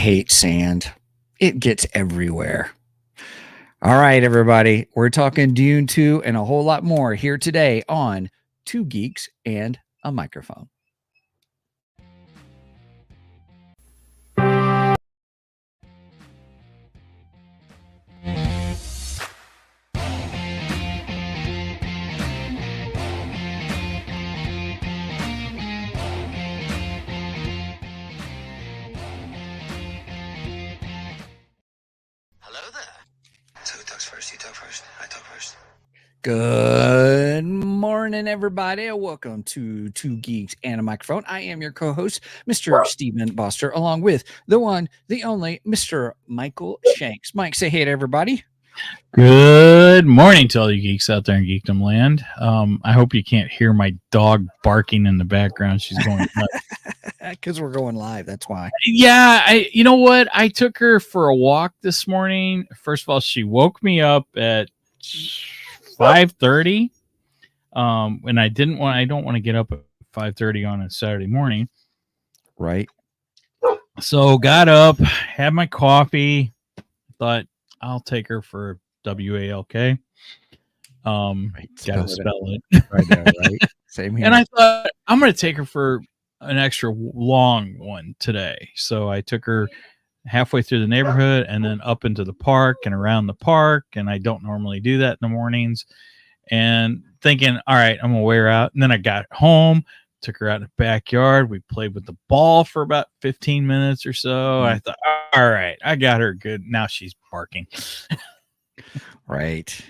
hate sand. It gets everywhere. All right, everybody. We're talking Dune 2 and a whole lot more here today on Two Geeks and a Microphone. Good morning, everybody. Welcome to Two Geeks and a Microphone. I am your co-host, Mr. Stephen Boster, along with the one, the only, Mr. Michael Shanks. Mike, say hey to everybody. Good morning to all you geeks out there in Geekdom Land. I hope you can't hear my dog barking in the background. She's going nuts. Because we're going live, that's why. Yeah, you know what? I took her for a walk this morning. First of all, she woke me up at 5:30. And I don't want to get up at 5:30 on a Saturday morning. Right. So got up, had my coffee, thought I'll take her for WALK. Right. Gotta spell it. Right there, right? Same here. And I thought I'm going to take her for an extra long one today. So I took her halfway through the neighborhood and then up into the park and around the park. And I don't normally do that in the mornings. And thinking, all right, I'm going to wear her out. And then I got home, took her out in the backyard. We played with the ball for about 15 minutes or so. I thought, all right, I got her good. Now she's barking. Right.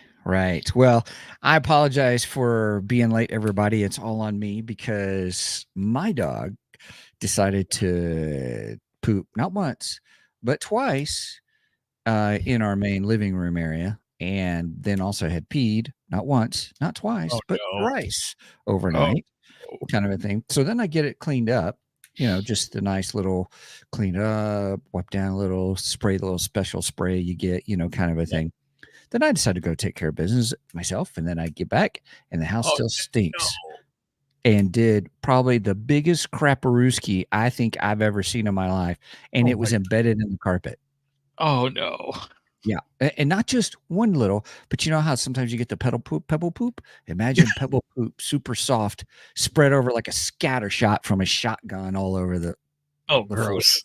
Well, I apologize for being late, everybody. It's all on me because my dog decided to poop not once, but twice in our main living room area. And then also had peed, not once, not twice, but twice overnight, kind of a thing. So then I get it cleaned up, just a nice little clean up, wipe down a little, spray the little special spray you get, kind of a thing. Then I decided to go take care of business myself. And then I get back and the house still stinks. And did probably the biggest crapperooski I think I've ever seen in my life. And it was embedded in the carpet. Oh, no. Yeah, and not just one little, but you know how sometimes you get the pebble poop? Imagine pebble poop, super soft, spread over like a scatter shot from a shotgun all over the gross.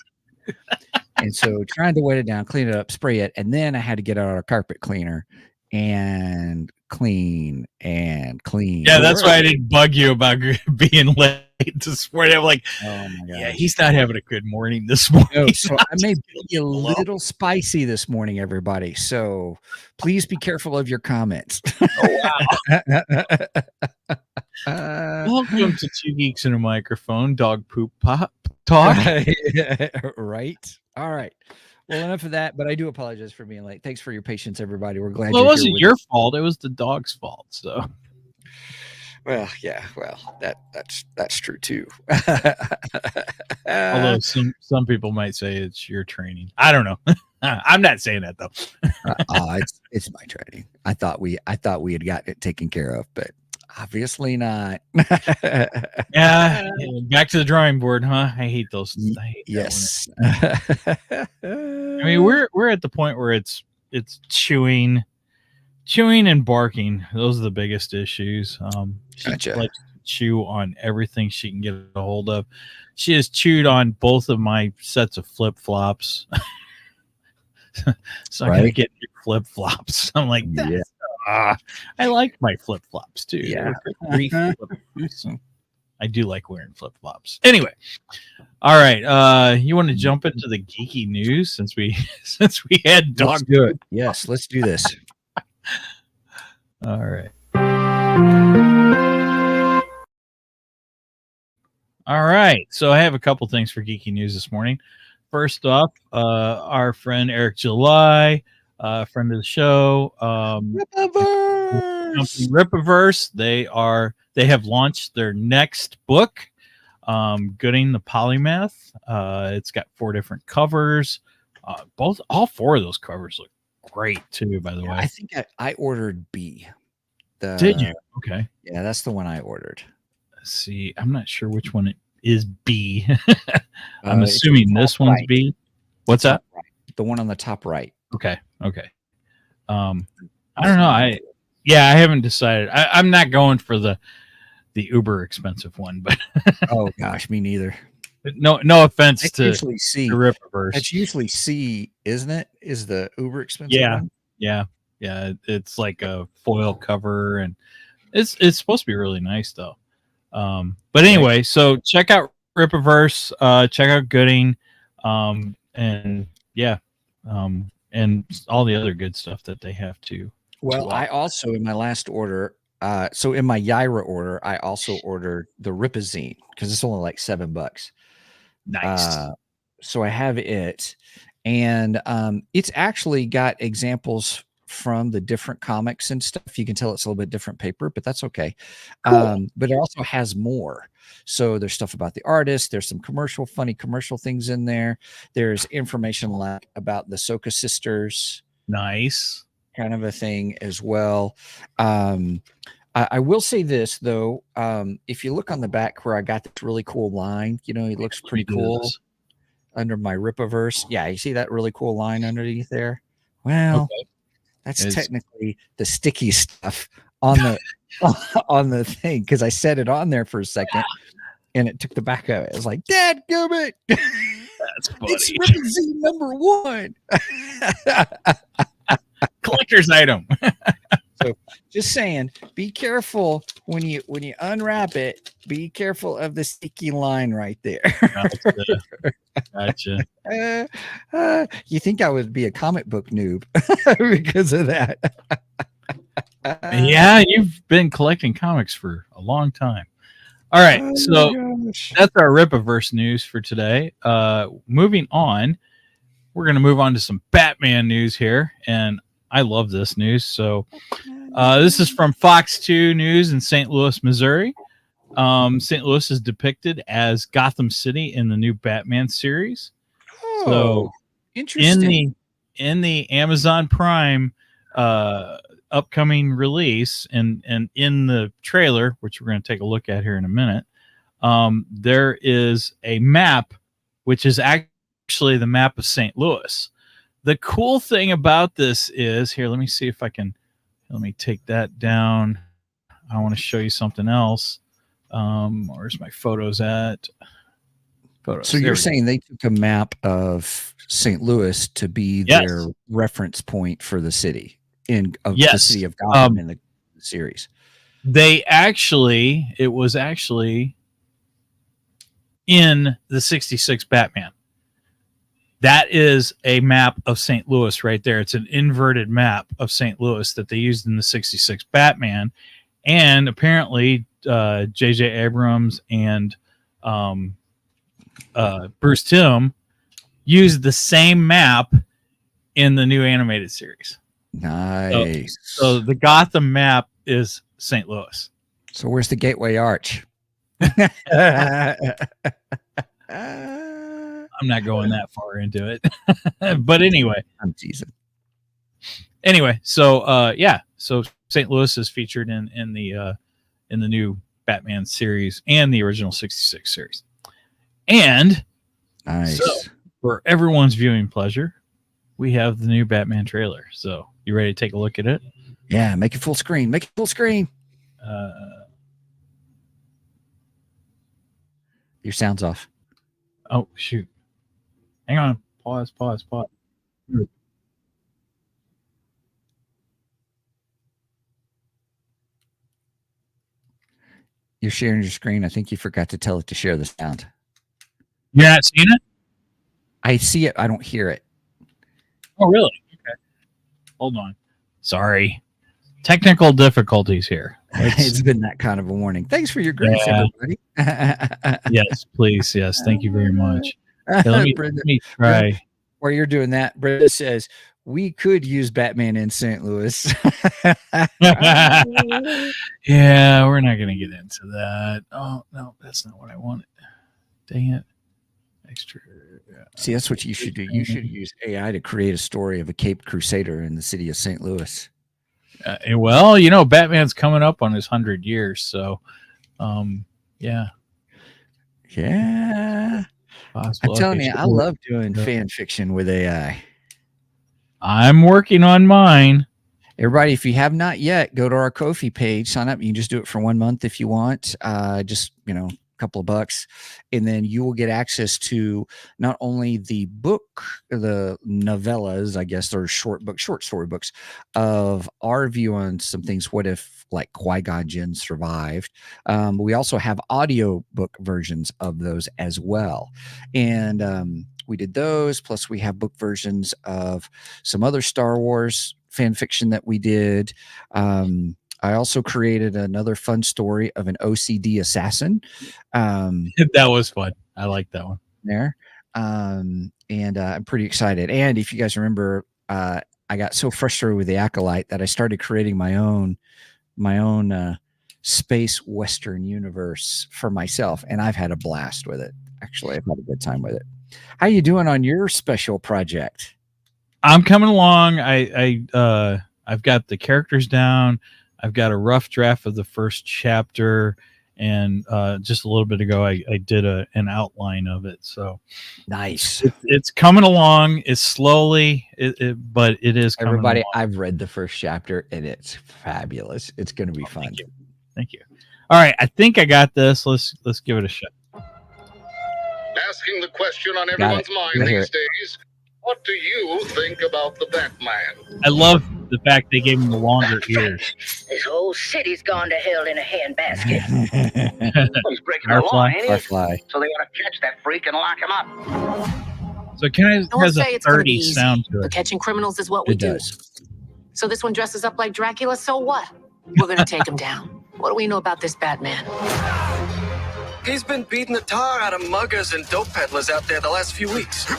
And so trying to wet it down, clean it up, spray it, and then I had to get out our carpet cleaner and clean. Yeah, that's why I didn't bug you about being late this morning. I'm like, oh my God. Yeah, he's not having a good morning this morning. No, so I may be a little spicy this morning, everybody. So please be careful of your comments. Oh, wow. Welcome to Two Geeks and a Microphone, dog poop pop talk. Right. All right. Well, enough of that, but I do apologize for being late. Thanks for your patience, everybody. We're glad it wasn't your fault. It was the dog's fault. So, well, yeah, that's true too. Although some people might say it's your training. I don't know. I'm not saying that though. It's my training. I thought we had gotten it taken care of, but obviously not. Yeah, back to the drawing board, huh? I hate those. Yes. I mean, we're at the point where it's chewing and barking. Those are the biggest issues. She Gotcha. likes to chew on everything she can get a hold of. She has chewed on both of my sets of flip flops. So I'm gonna get new flip flops. I'm like, yeah. I like my flip flops too. Yeah. I do like wearing flip flops. Anyway, all right. You want to jump into the geeky news since we had dog? Let's do it. Yes, let's do this. All right. All right. So I have a couple things for geeky news this morning. First off, our friend Eric July, friend of the show, Rippaverse. They have launched their next book, Gooding the Polymath. It's got 4 different covers. All 4 of those covers look great too, by the way. I think I ordered B. Did you? Okay. Yeah, that's the one I ordered. Let's see, I'm not sure which one it is B. I'm assuming this one's B. What's that? The one on the top right. Okay. I don't know. I haven't decided. I'm not going for the uber expensive one, but Oh gosh, me neither. no offense That's to usually C. Rippaverse. That's usually C, isn't it? Is the uber expensive one? Yeah. It's like a foil cover, and it's supposed to be really nice though. But anyway, so check out Rippaverse, check out Gooding, and and all the other good stuff that they have too. Well, I also in my last order, so in my Yaira order, I also ordered the Ripazine because it's only like $7. Nice. So I have it, and it's actually got examples from the different comics and stuff. You can tell it's a little bit different paper, but that's okay. Cool. But it also has more. So there's stuff about the artist. There's some funny commercial things in there. There's information like about the Soka sisters. Nice. Kind of a thing as well. I will say this though, if you look on the back where I got this really cool line, it looks pretty cool under my Rippaverse. Yeah, you see that really cool line underneath there? Well, that's technically the sticky stuff on the on the thing, because I set it on there for a second and it took the back of it. It was like, Dad, give it. That's funny. It's Ripazine #1. Collector's item. So just saying, be careful when you unwrap it. Be careful of the sticky line right there. Gotcha. You think I would be a comic book noob because of that? Yeah, you've been collecting comics for a long time. All right, that's our Rippaverse news for today. Moving on, we're going to move on to some Batman news here, and I love this news. So this is from Fox 2 News in St. Louis, Missouri. St. Louis is depicted as Gotham City in the new Batman series. Oh, so interesting. In the Amazon Prime upcoming release, and in the trailer, which we're going to take a look at here in a minute, there is a map, which is actually the map of St. Louis. The cool thing about this is, here, let me see if I can, let me take that down. I want to show you something else. Where's my photos at? Photos. So you're saying they took a map of St. Louis to be their reference point for the city the city of Gotham in the series. It was actually in the 66 Batman. That is a map of St. Louis right there. It's an inverted map of St. Louis that they used in the 66 Batman. And apparently J.J. Abrams and Bruce Timm used the same map in the new animated series. Nice. So the Gotham map is St. Louis. So where's the Gateway Arch? I'm not going that far into it. But anyway. I'm teasing. Anyway, so so St. Louis is featured in the new Batman series and the original 66 series. And nice. So, for everyone's viewing pleasure, we have the new Batman trailer. So you ready to take a look at it? Yeah, make it full screen. Make it full screen. Your sound's off. Oh, shoot. Hang on. Pause. You're sharing your screen. I think you forgot to tell it to share the sound. You're not seeing it? I see it. I don't hear it. Oh, really? Okay. Hold on. Sorry. Technical difficulties here. It's been that kind of a warning. Thanks for your grace, everybody. Yes, please. Yes. Thank you very much. Okay, let me try. While you're doing that, Brenda says, we could use Batman in St. Louis. Yeah, we're not going to get into that. Oh, no, that's not what I wanted. Dang it. Extra. See, that's what you should do. You should use AI to create a story of a Caped Crusader in the city of St. Louis. Well, Batman's coming up on his 100 years. So, yeah. Yeah. I'm telling you, I love doing fan fiction with AI. I'm working on mine. Everybody, if you have not yet, go to our Ko-fi page, sign up. You can just do it for 1 month if you want. Just, a couple of bucks. And then you will get access to not only the book, the novellas, I guess, or short story books of our view on some things. What if like Qui-Gon Jinn survived? But we also have audio book versions of those as well. And we did those. Plus we have book versions of some other Star Wars fan fiction that we did. I also created another fun story of an OCD assassin. That was fun. I like that one. There. And I'm pretty excited. And if you guys remember, I got so frustrated with the Acolyte that I started creating my own space Western universe for myself. And I've had a blast with it. Actually, I've had a good time with it. How you doing on your special project? I'm coming along. I've got the characters down. I've got a rough draft of the first chapter, and just a little bit ago, I did an outline of it. So nice. It's coming along. It's slowly, but it is coming Everybody, along. I've read the first chapter, and it's fabulous. It's going to be fun. Thank you. All right, I think I got this. Let's give it a shot. Asking the question on everyone's mind these days. What do you think about the Batman? I love the fact they gave him the longer ears. This whole city's gone to hell in a handbasket. He's breaking the law, ain't he? Firefly. So they ought to catch that freak and lock him up. So it has a 30 sound to it. But catching criminals is what we do. So this one dresses up like Dracula, so what? We're going to take him down. What do we know about this Batman? He's been beating the tar out of muggers and dope peddlers out there the last few weeks.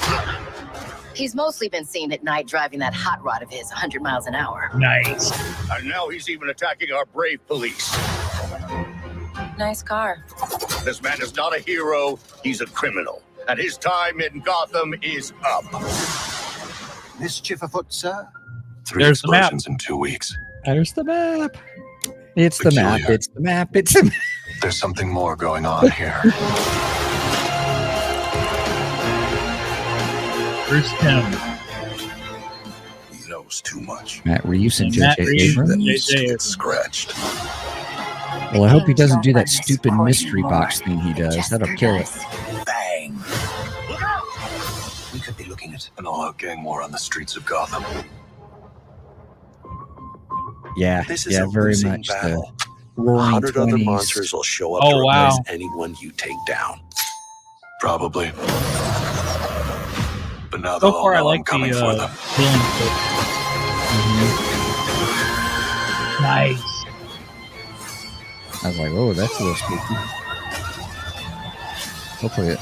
He's mostly been seen at night driving that hot rod of his 100 miles an hour. Nice. And now he's even attacking our brave police. Nice car. This man is not a hero, he's a criminal. And his time in Gotham is up. Mischief afoot, sir? There's the map. In 2 weeks. There's the map. It's the map. It's the map. It's the map. There's something more going on here. Bruce Tim. He knows too much. Matt Reeves and Matt J.J. Reeves. Abrams. Needs to get scratched. Well, I hope he doesn't do that stupid mystery box thing he does. That'll kill it. Bang. We could be looking at an all-out gang war on the streets of Gotham. Yeah, This is yeah, a very losing much battle. the roaring 100 other 20s. monsters will show up Oh, to wow. replace anyone you take down. Probably. But now So they'll all far, I know I'm like coming for the them. villain clip. Nice. I was like, oh, that's a little spooky. Hopefully it.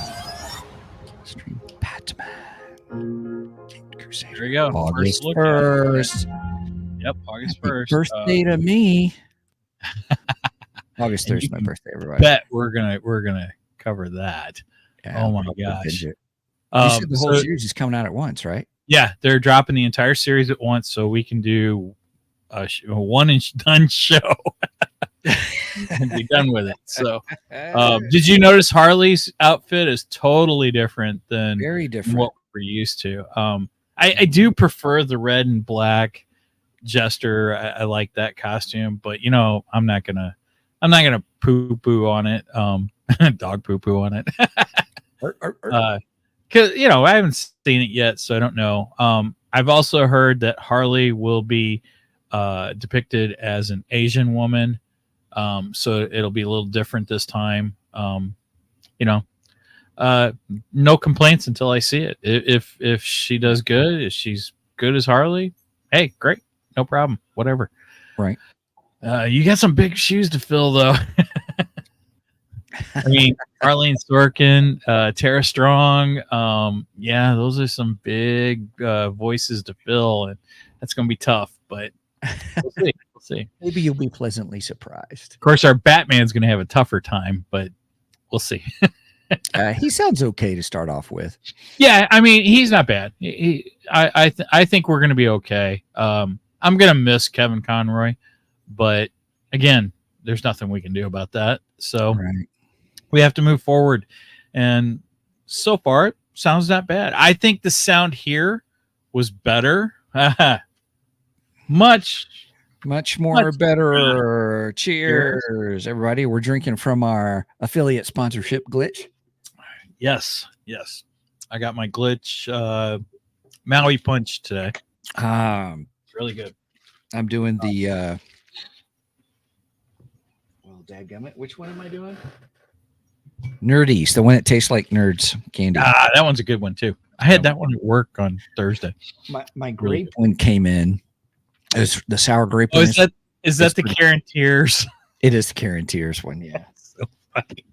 Stream Batman. Crusader. There we go. August First look at it. 1st. Yep, August Happy 1st. birthday to me. August And 3rd you is my can birthday, everybody. Bet we're gonna cover that. Yeah, Oh my I'll gosh. binge it. You said the whole series is coming out at once, right? Yeah, they're dropping the entire series at once, so we can do a one and done show and be done with it. So, did you notice Harley's outfit is totally different than Very different. what we're used to? I do prefer the red and black Jester. I like that costume, but I'm not gonna poo poo on it. Dog poo poo on it. Because I haven't seen it yet, so I don't know. I've also heard that Harley will be depicted as an Asian woman, so it'll be a little different this time. No complaints until I see it. If she does good, if she's good as Harley, hey, great, no problem, whatever. Right. You got some big shoes to fill, though. I mean, Arlene Sorkin, Tara Strong. Yeah, those are some big voices to fill, and that's going to be tough. But we'll see. We'll see. Maybe you'll be pleasantly surprised. Of course, our Batman's going to have a tougher time, but we'll see. He sounds okay to start off with. Yeah, I mean, he's not bad. I think we're going to be okay. I'm going to miss Kevin Conroy, but again, there's nothing we can do about that. So. Right. We have to move forward, and so far, it sounds not bad. I think the sound here was better. Much more better. Cheers, everybody. We're drinking from our affiliate sponsorship, Glitch. Yes. I got my Glitch Maui Punch today. It's really good. I'm doing the dadgummit. Which one am I doing? Nerdies, the one that tastes like nerds candy. That one's a good one too. I had that one at work on Thursday. My grape one came in. It was the sour grape. Oh, is that the Karen Tears? It is the Karen Tears one, yeah. So funny.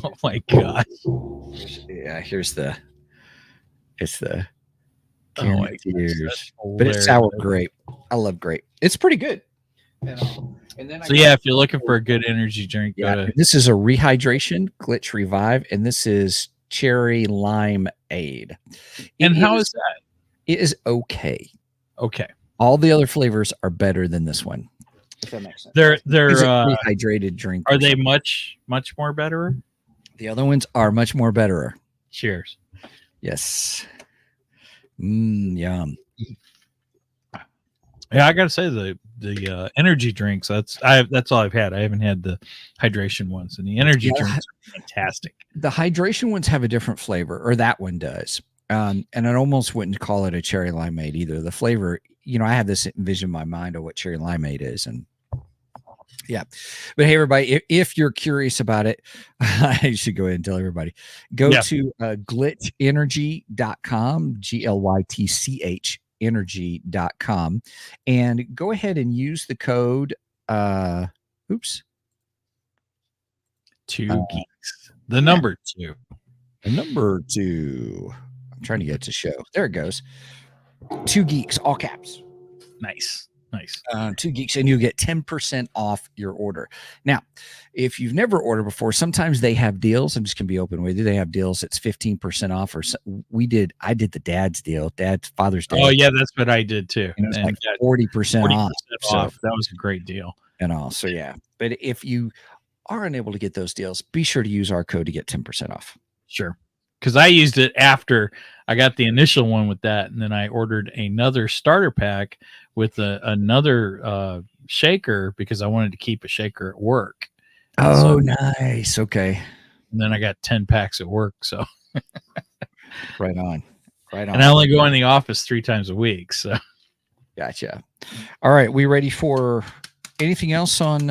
Oh my gosh. Yeah, it's the Karen Tears. But it's sour grape. I love grape. It's pretty good. And then if you're looking for a good energy drink, this is a rehydration Glitch Revive, and this is cherry limeade. And how is that? It is okay. Okay. All the other flavors are better than this one. If that makes sense. They're rehydrated drink. Are they much more better? The other ones are much more better. Cheers. Yes. Yum. Yeah, I gotta say the energy drinks. That's all I've had. I haven't had the hydration ones, and the energy drinks are fantastic. The hydration ones have a different flavor, or that one does. And I almost wouldn't call it a cherry limeade either. The flavor, I have this vision in my mind of what cherry limeade is, and yeah. But hey, everybody, if you're curious about it, I should go ahead and tell everybody. Go to glitchenergy.com, GLYTCH energy.com, and go ahead and use the code 2 geeks. The number 2. The number 2. I'm trying to get it to show. There it goes. 2 geeks, all caps. Nice. 2 geeks, and you get 10% off your order. Now, if you've never ordered before, sometimes they have deals. I'm just gonna be open with you. They have deals that's 15% off. Or I did the dad's deal. Dad's Father's Day. Oh yeah, that's what I did too. And it was like 40% off. So that was a great deal. And all. So yeah. But if you are unable to get those deals, be sure to use our code to get 10% off. Sure. Because I used it after I got the initial one with that, and then I ordered another starter pack with another shaker because I wanted to keep a shaker at work. Oh, nice. Okay. And then I got 10 packs at work. So right on. And I only go in the office 3 times a week. So gotcha. All right. We ready for anything else on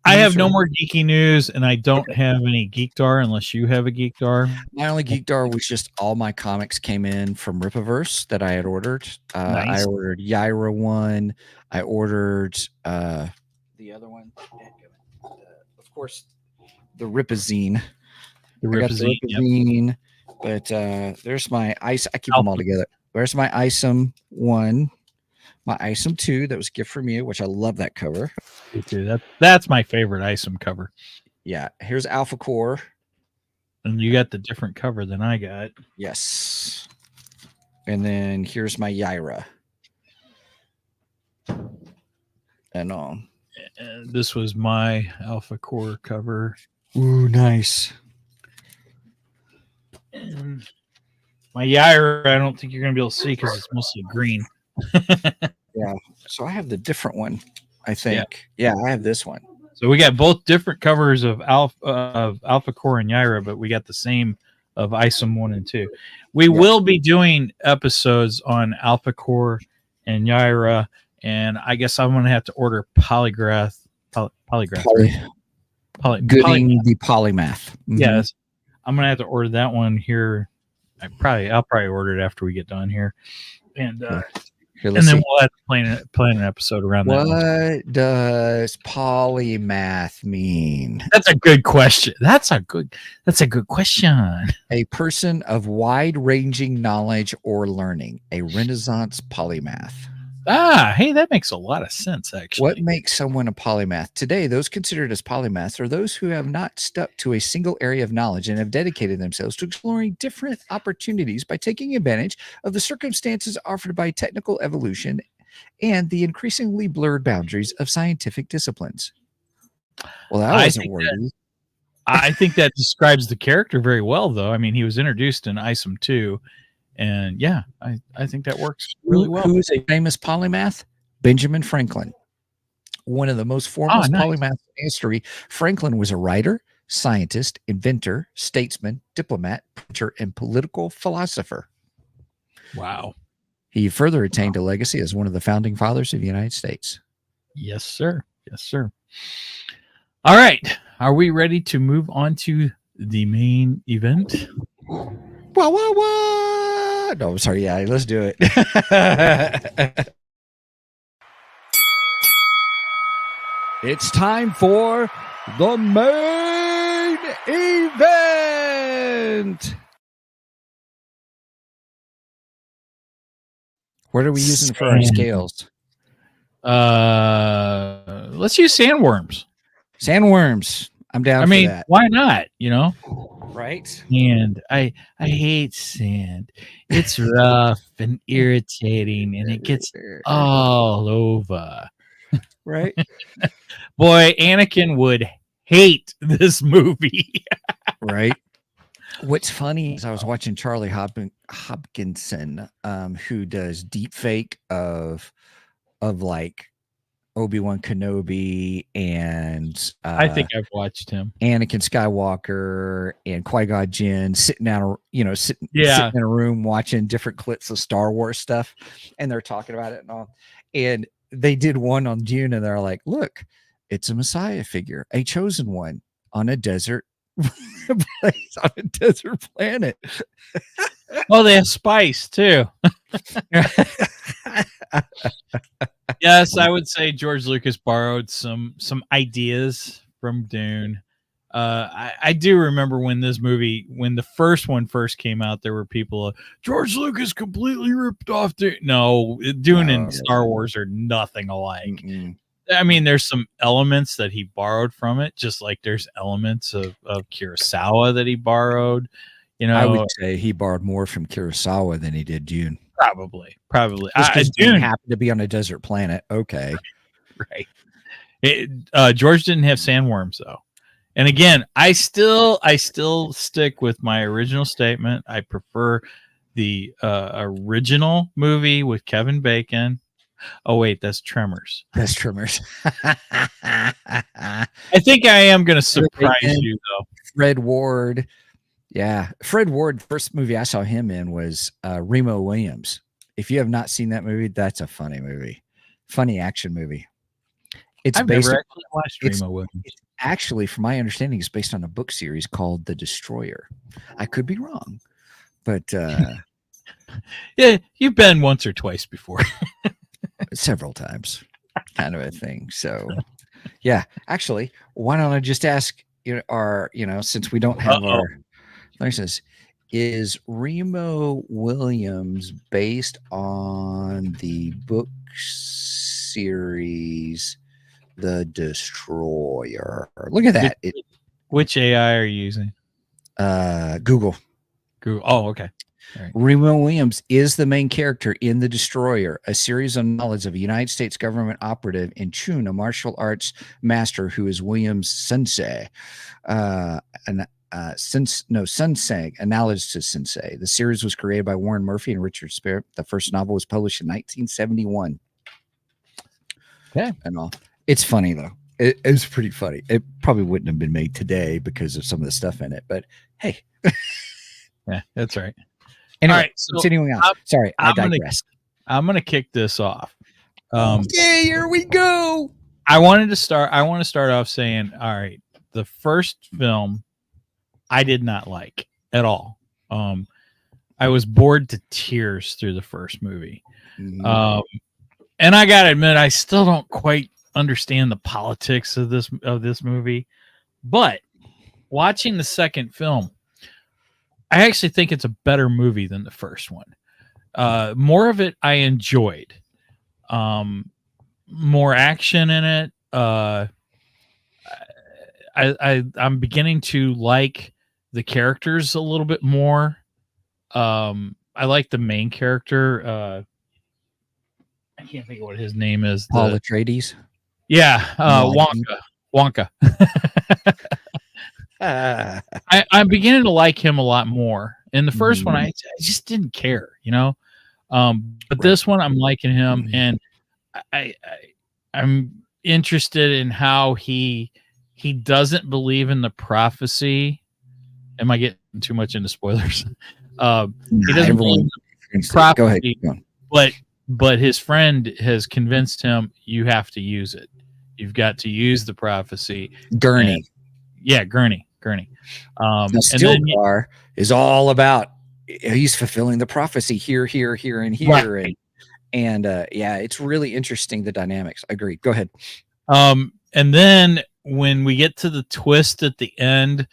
I have no more geeky news, and I don't have any Geekdar unless you have a Geekdar. My only Geekdar was just all my comics came in from Ripiverse that I had ordered. Nice. I ordered Yaira one. I ordered the other one. Of course, the Ripazine. The Ripazine. But there's my ice. I keep them all together. There's my Isom one. My Isom 2, that was a gift from you, which I love that cover. Me too. That's my favorite Isom cover. Yeah. Here's Alpha Core. And you got the different cover than I got. Yes. And then here's my Yaira. And all. This was my Alpha Core cover. Ooh, nice. And my Yaira, I don't think you're going to be able to see because it's mostly green. Yeah, so I have the different one, I think. Yeah, I have this one. So we got both different covers of Alpha Core and Yaira, but we got the same of Isom 1 and 2. We will be doing episodes on Alpha Core and Yaira, and I guess I'm going to have to order Polygraph. The Polymath. Mm-hmm. Yes, I'm going to have to order that one here. I'll probably order it after we get done here. And Here, and then we'll have to plan an episode around that. What does polymath mean? That's a good question. That's a good question. A person of wide-ranging knowledge or learning, a Renaissance polymath. Hey, that makes a lot of sense, actually. What makes someone a polymath? Today, those considered as polymaths are those who have not stuck to a single area of knowledge and have dedicated themselves to exploring different opportunities by taking advantage of the circumstances offered by technical evolution and the increasingly blurred boundaries of scientific disciplines. Well, that wasn't wordy. I think that describes the character very well, though. I mean, he was introduced in Isom 2, and yeah, I think that works really well. Who is a famous polymath? Benjamin Franklin. One of the most foremost polymaths in history. Franklin was a writer, scientist, inventor, statesman, diplomat, preacher, and political philosopher. Wow. He further attained a legacy as one of the founding fathers of the United States. Yes, sir. Yes, sir. All right. Are we ready to move on to the main event? Wah, wah, wah. No, I'm sorry. Yeah, let's do it. It's time for the main event. What are we using for our scales? Let's use sandworms. Sandworms. I'm down I mean, for that. why not? You know? Right? And I hate sand. It's rough and irritating, and it gets all over. Right? Boy, Anakin would hate this movie. Right? What's funny is I was watching Charlie Hopkinson, who does deep fake of like Obi-Wan Kenobi and I think I've watched him. Anakin Skywalker and Qui-Gon Jinn sitting in a room watching different clips of Star Wars stuff, and they're talking about it and all. And they did one on Dune, and they're like, "Look, it's a Messiah figure, a chosen one on a desert place on a desert planet." Oh, they have spice too. Yes, I would say George Lucas borrowed some ideas from Dune. I do remember when the first one first came out, there were people, George Lucas completely ripped off Dune. No, Dune and Star Wars are nothing alike. Mm-mm. I mean, there's some elements that he borrowed from it, just like there's elements of Kurosawa that he borrowed. You know, I would say he borrowed more from Kurosawa than he did Dune. Probably. Dune happened to be on a desert planet. Okay. Right. George didn't have sandworms though. And again, I still stick with my original statement. I prefer the original movie with Kevin Bacon. Oh wait, that's Tremors. That's Tremors. I think I am going to surprise you though. Fred Ward. Yeah. Fred Ward, first movie I saw him in was Remo Williams. If you have not seen that movie, that's a funny movie. Funny action movie. I've never actually watched Remo Williams. It's actually, from my understanding, it's based on a book series called The Destroyer. I could be wrong, but yeah, you've been once or twice before. Several times, kind of a thing. So yeah, actually, why don't I just ask since we don't have our license, is Remo Williams based on the book series The Destroyer? Look at that. Which AI are you using? Google. Oh, okay. All right. Remo Williams is the main character in The Destroyer, a series of novels of a United States government operative in Chun, a martial arts master who is Williams' sensei. Sensei, analogous to sensei. The series was created by Warren Murphy and Richard Sperry. The first novel was published in 1971. Okay. And all. It's funny though. It was pretty funny. It probably wouldn't have been made today because of some of the stuff in it, but hey. Yeah, that's right. Anyway, all right, so continuing on. Sorry, I digress. I'm gonna kick this off. Okay, here we go. I want to start off saying, all right, the first film I did not like at all. I was bored to tears through the first movie. Mm-hmm. And I gotta admit, I still don't quite understand the politics of this movie. But watching the second film, I actually think it's a better movie than the first one. More of it I enjoyed. More action in it. I'm beginning to like the characters a little bit more. I like the main character. I can't think of what his name is. Paul Atreides. Yeah, Wonka. I'm beginning to like him a lot more. In the first one, I just didn't care, you know. But this one, I'm liking him, and I'm interested in how he doesn't believe in the prophecy. Am I getting too much into spoilers? He doesn't believe in the prophecy. Go ahead. But his friend has convinced him you have to use it. You've got to use the prophecy. Gurney. Gurney. Now, Stilgar is all about he's fulfilling the prophecy here, and here, right. and it's really interesting, the dynamics. Agreed. Go ahead. And then when we get to the twist at the end,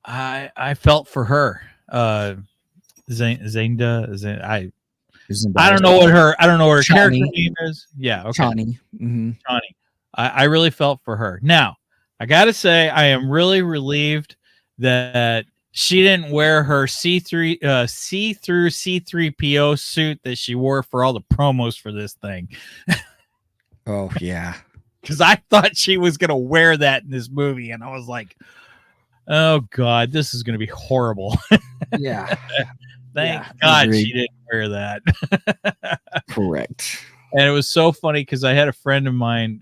I felt for her. Zenda. I don't know what her Chani. character name is. Yeah, okay. Chani. Chani. I really felt for her. Now, I got to say, I am really relieved that she didn't wear her see-through C3PO suit that she wore for all the promos for this thing. Oh, yeah. Because I thought she was going to wear that in this movie, and I was like, oh, God, this is going to be horrible. Yeah. Thank God she didn't wear that. Correct. And it was so funny because I had a friend of mine,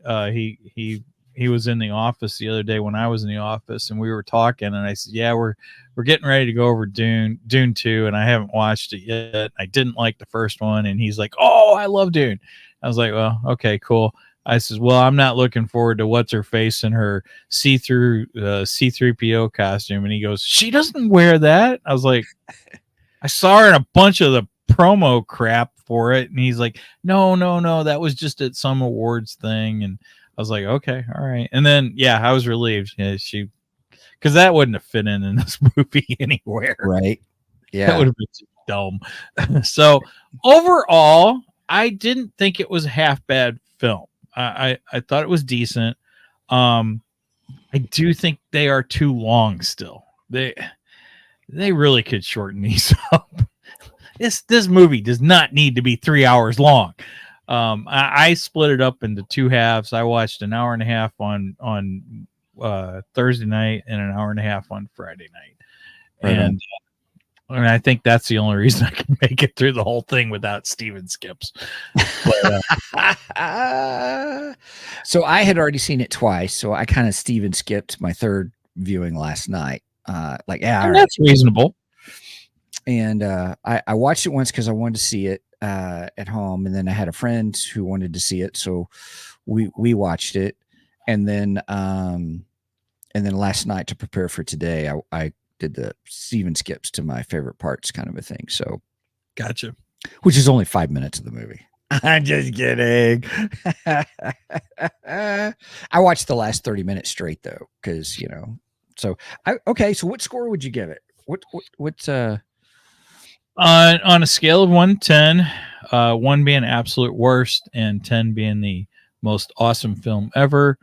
he was in the office the other day when I was in the office, and we were talking, and I said, yeah, we're getting ready to go over Dune 2, and I haven't watched it yet. I didn't like the first one. And he's like, oh, I love Dune. I was like, well, okay, cool. I says, well, I'm not looking forward to what's her face in her see-through C3PO costume. And he goes, she doesn't wear that. I was like, I saw her in a bunch of the promo crap for it. And he's like, no, that was just at some awards thing. And I was like, okay, all right. And then, I was relieved. Yeah, because that wouldn't have fit in this movie anywhere. Right. Yeah. That would have been too dumb. So overall, I didn't think it was a half bad film. I thought it was decent. I do think they are too long still. They really could shorten these up. This movie does not need to be 3 hours long. I split it up into two halves. I watched an hour and a half on Thursday night and an hour and a half on Friday night. Right. And I think that's the only reason I can make it through the whole thing without Steven skips. But, so I had already seen it twice, so I kind of Steven skipped my third viewing last night. That's reasonable. And I watched it once because I wanted to see it at home, and then I had a friend who wanted to see it, so we watched it, and then last night to prepare for today, I did the Steven skips to my favorite parts kind of a thing. So, gotcha. Which is only 5 minutes of the movie. I'm just kidding. I watched the last 30 minutes straight though, because So so what score would you give it? What's on a scale of 1 to 10, 1 being absolute worst and 10 being the most awesome film ever.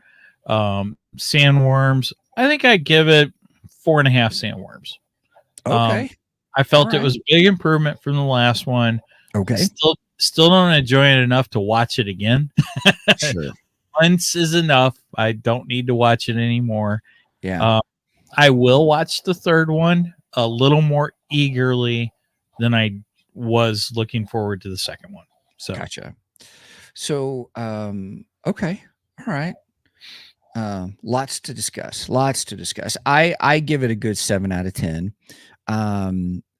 Sandworms, I think I'd give it 4.5 sandworms. Okay. I felt it was a big improvement from the last one. Okay. Still don't enjoy it enough to watch it again. Sure. Once is enough. I don't need to watch it anymore. Yeah. I will watch the third one a little more eagerly than I was looking forward to the second one. So gotcha. So okay. All right. Lots to discuss. I give it a good 7 out of 10.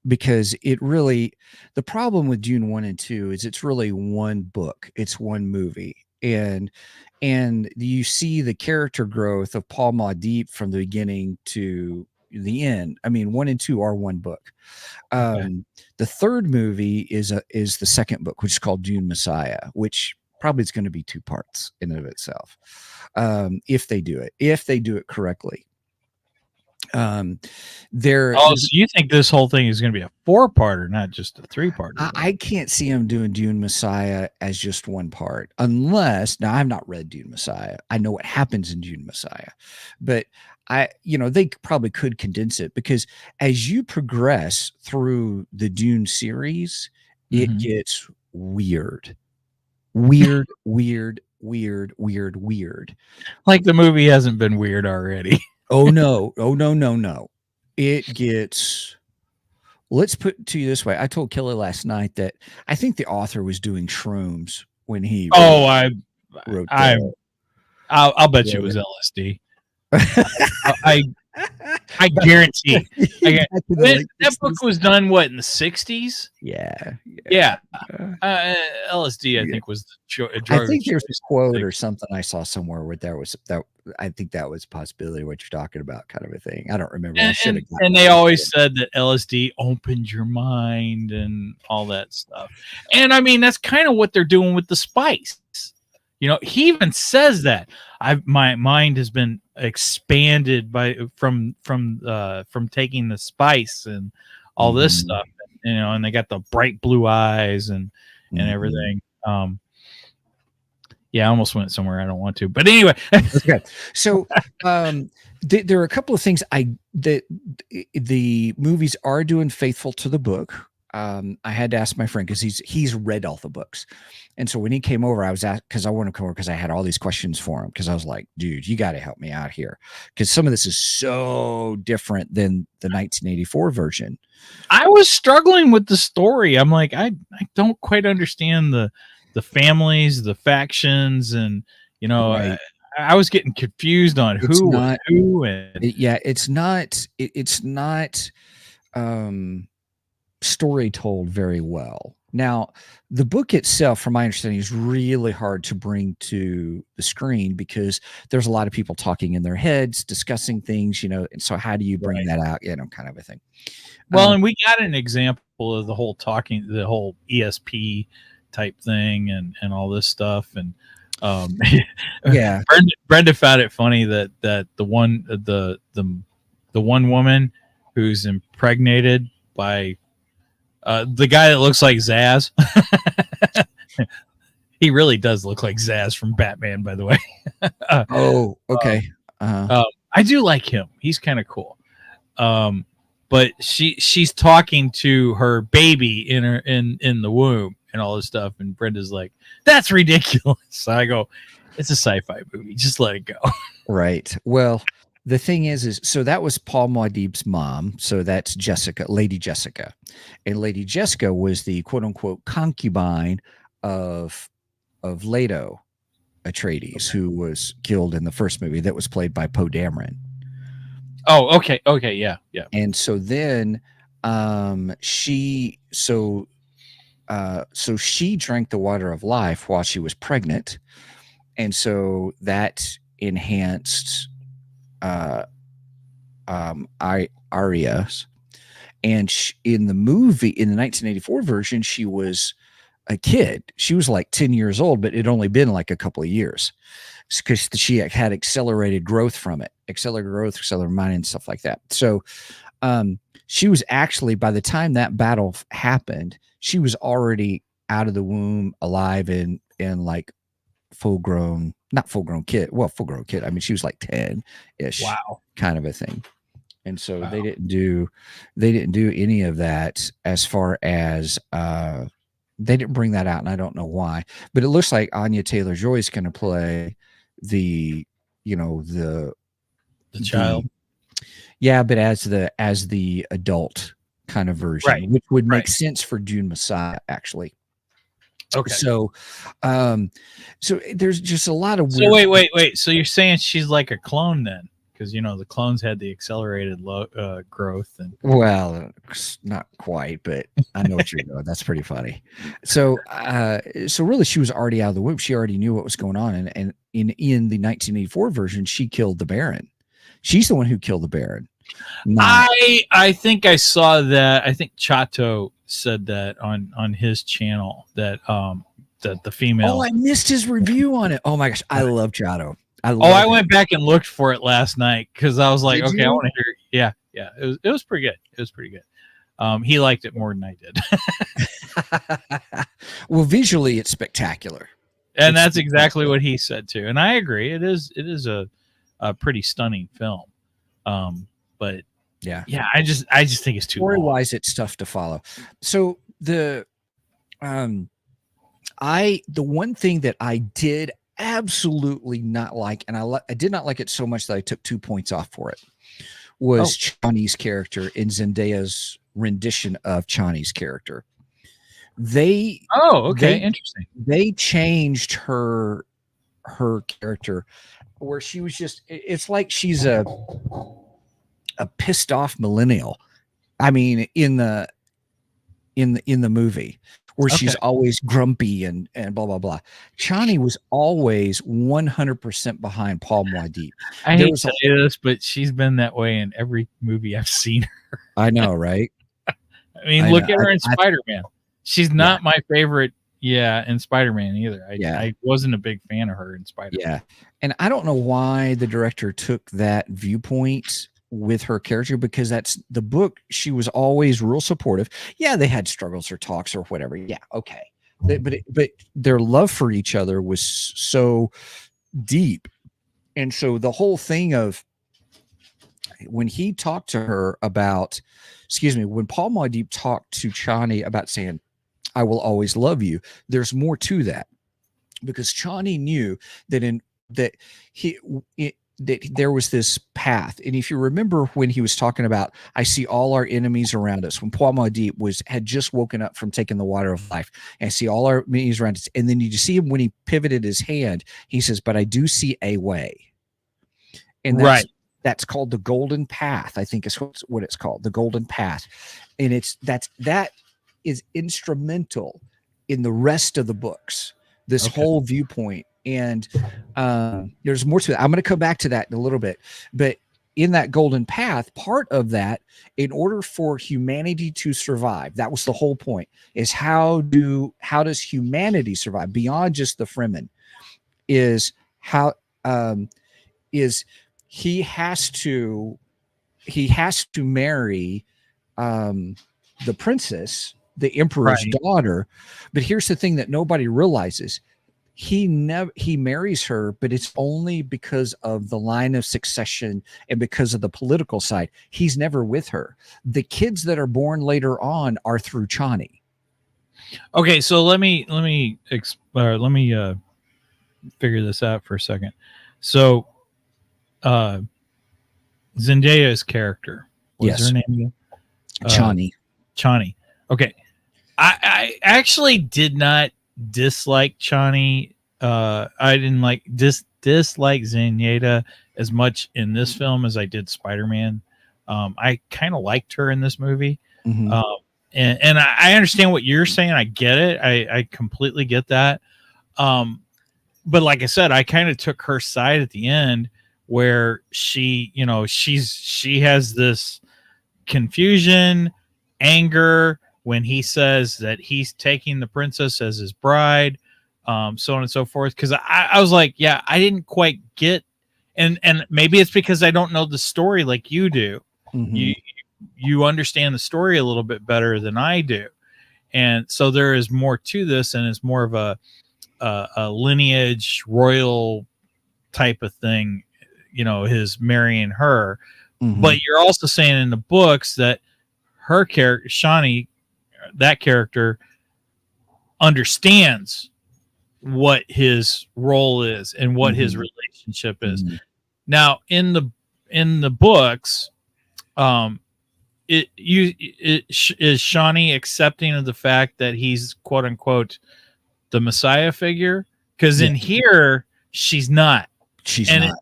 Because it really, the problem with Dune 1 and 2 is it's really one book. It's one movie. And you see the character growth of Paul Muad'Dib from the beginning to the end. I mean, 1 and 2 are one book. The third movie is the second book, which is called Dune Messiah, which probably is going to be 2 parts in and of itself. If they do it correctly. So you think this whole thing is going to be a 4-parter, not just a 3-parter? I can't see him doing Dune Messiah as just one part, unless now I've not read Dune Messiah. I know what happens in Dune Messiah, but they probably could condense it, because as you progress through the Dune series, it gets weird. Like the movie hasn't been weird already. Oh no. Oh no, no, no. It gets, let's put it to you this way. I told Kelly last night that I think the author was doing shrooms when he Oh, wrote I'll bet you it was LSD. I guarantee. That book was done in the 60s? Yeah. Yeah. LSD, I think, was the drug. I think there's a quote or something I saw somewhere where there was that. I think that was a possibility what you're talking about, kind of a thing. I don't remember. And they always said that LSD opened your mind and all that stuff. And I mean, that's kind of what they're doing with the spice. You know, he even says that my mind has been expanded from taking the spice and all this stuff, you know, and they got the bright blue eyes and everything. Yeah, I almost went somewhere I don't want to, but anyway. Okay. So there are a couple of things the movies are doing faithful to the book. I had to ask my friend because he's read all the books. And so when he came over, I was asked because I wanted to come over because I had all these questions for him. Because I was like, dude, you got to help me out here. Because some of this is so different than the 1984 version. I was struggling with the story. I'm like, I don't quite understand the families, the factions, and you know, right. I was getting confused on who. It's not story told very well. Now, the book itself, from my understanding, is really hard to bring to the screen because there's a lot of people talking in their heads, discussing things, you know, and so how do you bring that out, you know, kind of a thing. Well, and we got an example of the whole ESP type thing and all this stuff. And yeah, Brenda found it funny that the one woman who's impregnated by the guy that looks like Zaz. He really does look like Zaz from Batman, by the way. Oh, okay. I do like him. He's kind of cool. But she's talking to her baby in the womb and all this stuff, and Brenda's like, "That's ridiculous." So I go, "It's a sci-fi movie. Just let it go." Right. Well, the thing is so that was Paul Muad'Dib's mom. So that's Jessica, Lady Jessica. And Lady Jessica was the quote unquote concubine of Leto Atreides, who was killed in the first movie that was played by Poe Dameron. Oh, okay. Yeah. And so then she drank the water of life while she was pregnant. And so that enhanced Arya's, and in the movie, in the 1984 version, she was a kid. She was like 10 years old, but it had only been like a couple of years because she had accelerated growth from it, accelerated mind and stuff like that. So she was actually, by the time that battle happened, she was already out of the womb, alive, and like full grown kid. I mean, she was like 10-ish. Wow. Kind of a thing. And so they didn't do any of that as far as they didn't bring that out, and I don't know why. But it looks like Anya Taylor-Joy is going to play the child. Yeah, but as the adult kind of version, right, which would make sense for Dune Messiah, actually. Okay. So there's just a lot of weird. So wait. So you're saying she's like a clone then? Because you know the clones had the accelerated growth. And well, not quite, but I know what you're doing. That's pretty funny. So really, she was already out of the womb. She already knew what was going on, and in the 1984 version, she killed the Baron. She's the one who killed the Baron. I think I saw that. I think Chato said that on his channel that that the female. Oh, I missed his review on it. Oh my gosh, I love Chato. I went back and looked for it last night because I was like, I want to hear. Yeah, it was pretty good. It was pretty good. He liked it more than I did. Well, visually, it's spectacular, and that's exactly what he said too. And I agree. It is a pretty stunning film. But yeah, I just think it's too story-wise, it's tough to follow. So the one thing that I did absolutely not like, and I did not like it so much that I took 2 points off for it, was Chani's character in Zendaya's rendition of Chani's character. Interesting. They changed her character where she was just, it's like she's a pissed off millennial. I mean, in the movie, where she's always grumpy and blah blah blah. Chani was always 100% behind Paul Muad'Dib. I hate to say this, but she's been that way in every movie I've seen her. I know, right? I mean, look at her in Spider-Man. She's not my favorite. Yeah, in Spider-Man either. I wasn't a big fan of her in Spider-Man. Yeah, and I don't know why the director took that viewpoint with her character, because that's the book. She was always real supportive. Yeah, they had struggles or talks or whatever. Yeah, okay, but their love for each other was so deep, and so the whole thing of when he talked to her about, when Paul Muad'Dib talked to Chani about saying, "I will always love you," there's more to that, because Chani knew that that there was this path. And if you remember when he was talking about, I see all our enemies around us, when Paul Muad'Dib had just woken up from taking the water of life, and I see all our enemies around us. And then you just see him when he pivoted his hand, he says, "But I do see a way." And that's called the golden path. I think is what it's called, the golden path. And that is instrumental in the rest of the books, this whole viewpoint. And there's more to it. I'm going to come back to that in a little bit. But in that golden path, part of that, in order for humanity to survive, that was the whole point, is how does humanity survive beyond just the Fremen, is how he has to marry the princess, the emperor's daughter. But here's the thing that nobody realizes: he marries her, but it's only because of the line of succession and because of the political side. He's never with her. The kids that are born later on are through Chani. Okay, so let me figure this out for a second. So Zendaya's character, what's her name again? Chani. Okay. I actually did not dislike Chani. I didn't dislike Zendaya as much in this film as I did Spider-Man. I kind of liked her in this movie. Mm-hmm. And I understand what you're saying. I get it. I completely get that. But like I said, I kind of took her side at the end, where she has this confusion, anger when he says that he's taking the princess as his bride, so on and so forth. Because I was like, yeah, I didn't quite get, and maybe it's because I don't know the story like you do. Mm-hmm. You understand the story a little bit better than I do, and so there is more to this, and it's more of a lineage, royal type of thing. His marrying her. Mm-hmm. But you're also saying in the books that her character, Chani, that character, understands what his role is and what his relationship is. Mm-hmm. Now, in the books, is Chani accepting of the fact that he's quote unquote the Messiah figure? Because in here, she's not. She's not.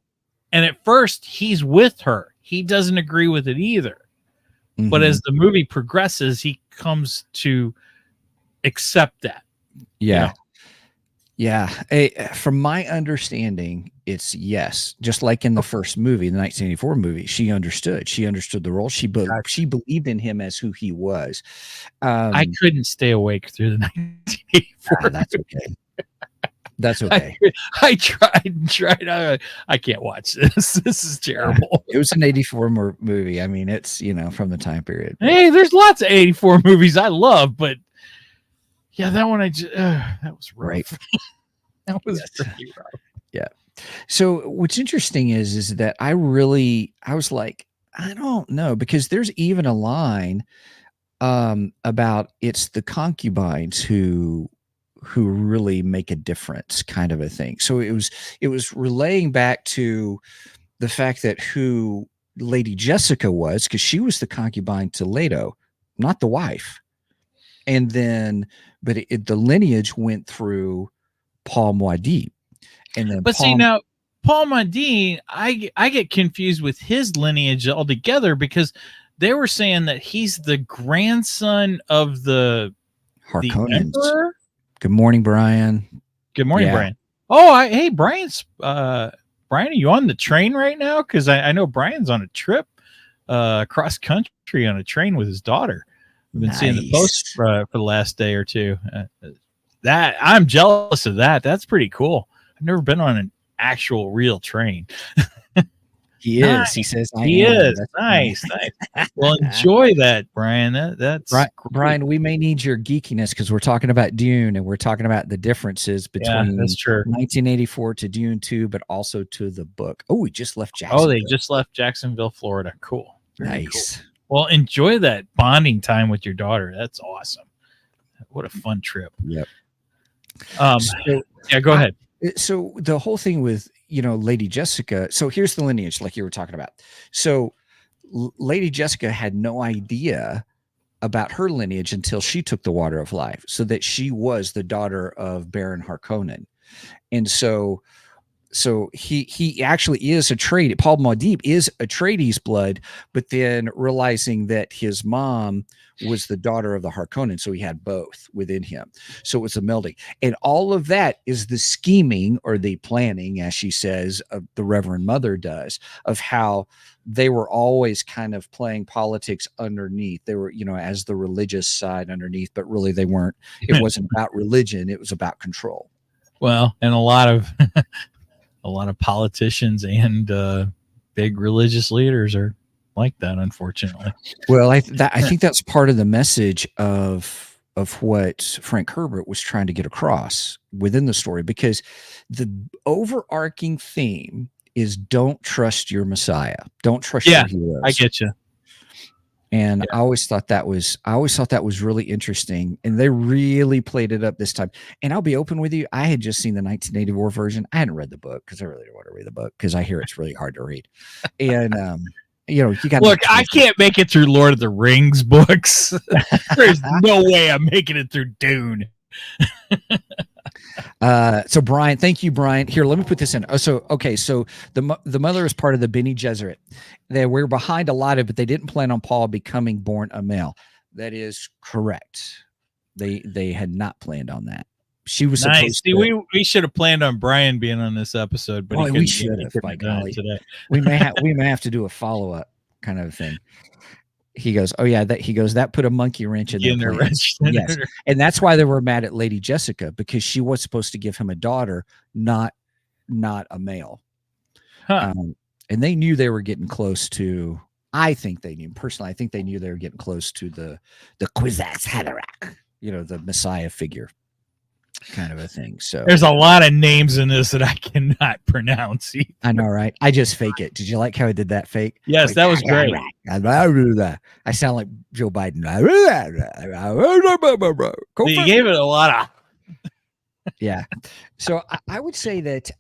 And at first, he's with her. He doesn't agree with it either. Mm-hmm. But as the movie progresses, he comes to accept that. Yeah. Yeah. From my understanding, it's yes. Just like in the first movie, the 1984 movie, she understood. She understood the role. She believed in him as who he was. I couldn't stay awake through the 1984. That's okay. That's okay. I tried. I can't watch this. This is terrible. It was an 84 movie. I mean, it's, from the time period. Hey, there's lots of 84 movies I love, but yeah, that one that was rough. Right. That was pretty rough. Yeah. So what's interesting is that I was like, I don't know, because there's even a line about it's the concubines who really make a difference, kind of a thing. So it was relaying back to the fact that who Lady Jessica was, because she was the concubine to Leto, not the wife. And then, but the lineage went through Paul Muad'Dib. And then see now, Paul Muad'Dib, I get confused with his lineage altogether, because they were saying that he's the grandson of the Harkonnens. Emperor. Good morning, Brian. Good morning, Brian. Oh, hey, Brian's Brian, are you on the train right now? Because I know Brian's on a trip cross country on a train with his daughter. We've been seeing the posts for the last day or two. That I'm jealous of that. That's pretty cool. I've never been on an actual real train. He is. He says he is. Nice. Well, enjoy that, Brian. That's Brian. We may need your geekiness because we're talking about Dune and we're talking about the differences between that's true. 1984 to Dune 2, but also to the book. Oh, we just left Jacksonville. Oh, they just left Jacksonville, Florida. Cool. Very nice. Cool. Well, enjoy that bonding time with your daughter. That's awesome. What a fun trip. Yep. Yeah, go ahead. So the whole thing with, Lady Jessica. So here's the lineage, like you were talking about. So Lady Jessica had no idea about her lineage until she took the water of life, so that she was the daughter of Baron Harkonnen. And so he actually is Atreides. Paul Muad'Dib is Atreides blood, but then realizing that his mom was the daughter of the Harkonnen, so he had both within him. So it was a melding, and all of that is the scheming or the planning, as she says, of the Reverend Mother does, of how they were always kind of playing politics underneath. They were, as the religious side underneath, but really they weren't. It wasn't about religion; it was about control. Well, and a lot of politicians and big religious leaders are like that, unfortunately. Well, I think that's part of the message of what Frank Herbert was trying to get across within the story, because the overarching theme is don't trust your Messiah, don't trust your heroes. I get you. And I always thought that was really interesting, and they really played it up this time. And I'll be open with you, I had just seen the 1984 version. I hadn't read the book because I really don't want to read the book because I hear it's really hard to read. And you got look. I can't make it through Lord of the Rings books. There's no way I'm making it through Dune. So Brian, thank you, Brian. Here, let me put this in. So the mother is part of the Bene Gesserit. They were behind a lot of it, but they didn't plan on Paul becoming born a male. That is correct. They had not planned on that. She was nice. See, we should have planned on Brian being on this episode, but we should have. By golly, today we may have to do a follow-up kind of thing. He goes, oh yeah, that put a monkey wrench in their plans. Yes, and that's why they were mad at Lady Jessica, because she was supposed to give him a daughter, not a male. Huh. And they knew they were getting close to. I think they knew they were getting close to the Kwisatz Haderach, the Messiah figure, kind of a thing. So there's a lot of names in this that I cannot pronounce. I know, right? I just fake it. Did you like how I did that fake? Yes, that was great. I sound like Joe Biden. You gave it a lot of. Yeah. So I would say that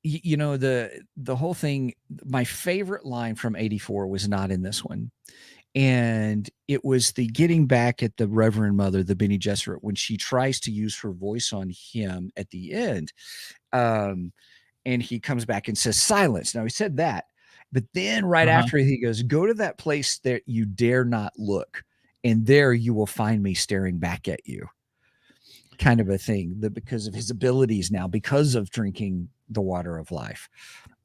the whole thing, my favorite line from 84 was not in this one. And it was the getting back at the Reverend Mother, the Bene Gesserit, when she tries to use her voice on him at the end. And he comes back and says, silence. Now he said that, but then after he goes, go to that place that you dare not look, and there you will find me staring back at you, kind of a thing, that because of his abilities now, because of drinking the water of life.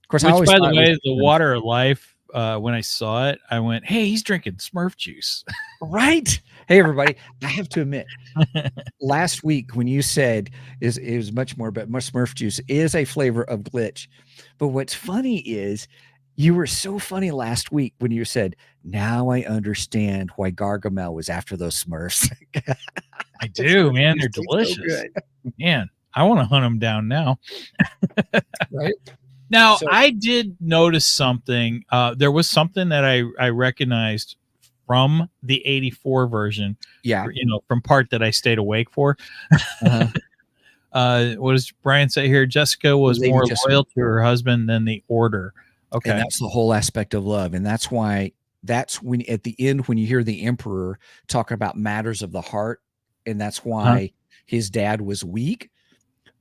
Of course, by the way, the water of life, when I saw it, I went, hey, he's drinking Smurf juice. Right. Hey, everybody, I have to admit, last week when you said it was much more, but Smurf juice is a flavor of glitch. But what's funny is you were so funny last week when you said, now I understand why Gargamel was after those Smurfs. I do, man. They're delicious. So man, I want to hunt them down now. Right. Now, I did notice something. There was something that I recognized from the 84 version. Yeah. From part that I stayed awake for. Uh-huh. What does Brian say here? Jessica was Lady more Jessica. loyal to her husband than the Order. Okay. And that's the whole aspect of love. And that's why that's when at the end, when you hear the Emperor talk about matters of the heart, and that's why his dad was weak,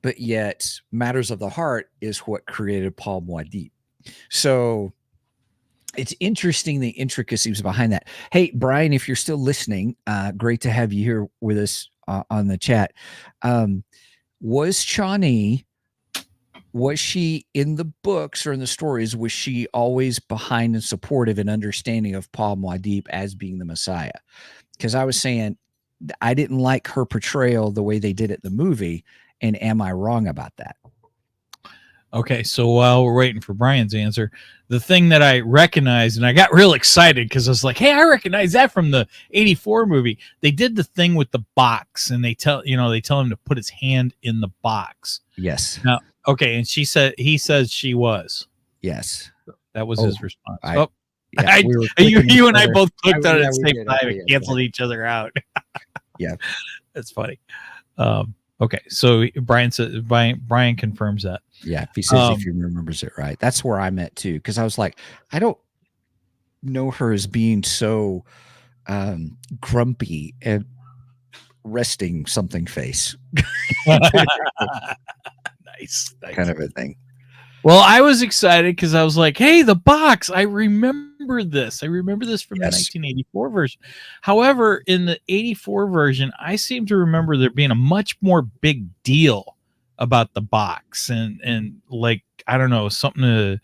but yet matters of the heart is what created Paul Muad'Dib. So it's interesting, the intricacies behind that. Hey, Brian, if you're still listening, great to have you here with us on the chat. Was Chani, was she in the books or in the stories, was she always behind and supportive and understanding of Paul Muad'Dib as being the Messiah? Because I was saying I didn't like her portrayal the way they did it in the movie. And am I wrong about that? Okay, so while we're waiting for Brian's answer, the thing that I recognized, and I got real excited because I was like, hey, I recognize that from the 84 movie. They did the thing with the box, and they tell him to put his hand in the box. Yes. Now, okay, and he says she was. Yes. That was his response. Yeah, you and I both clicked on it at the same did. time and canceled each other out. Yeah. That's funny. Okay, so Brian says Brian confirms that. Yeah, if he says if he remembers it right. That's where I'm at too, because I was like, I don't know her as being so grumpy and resting something face. Nice. Kind of a thing. Well, I was excited because I was like, hey, the box. I remember this. I remember this from the 1984 version. However, in the 84 version, I seem to remember there being a much more big deal about the box. And like, I don't know, something to,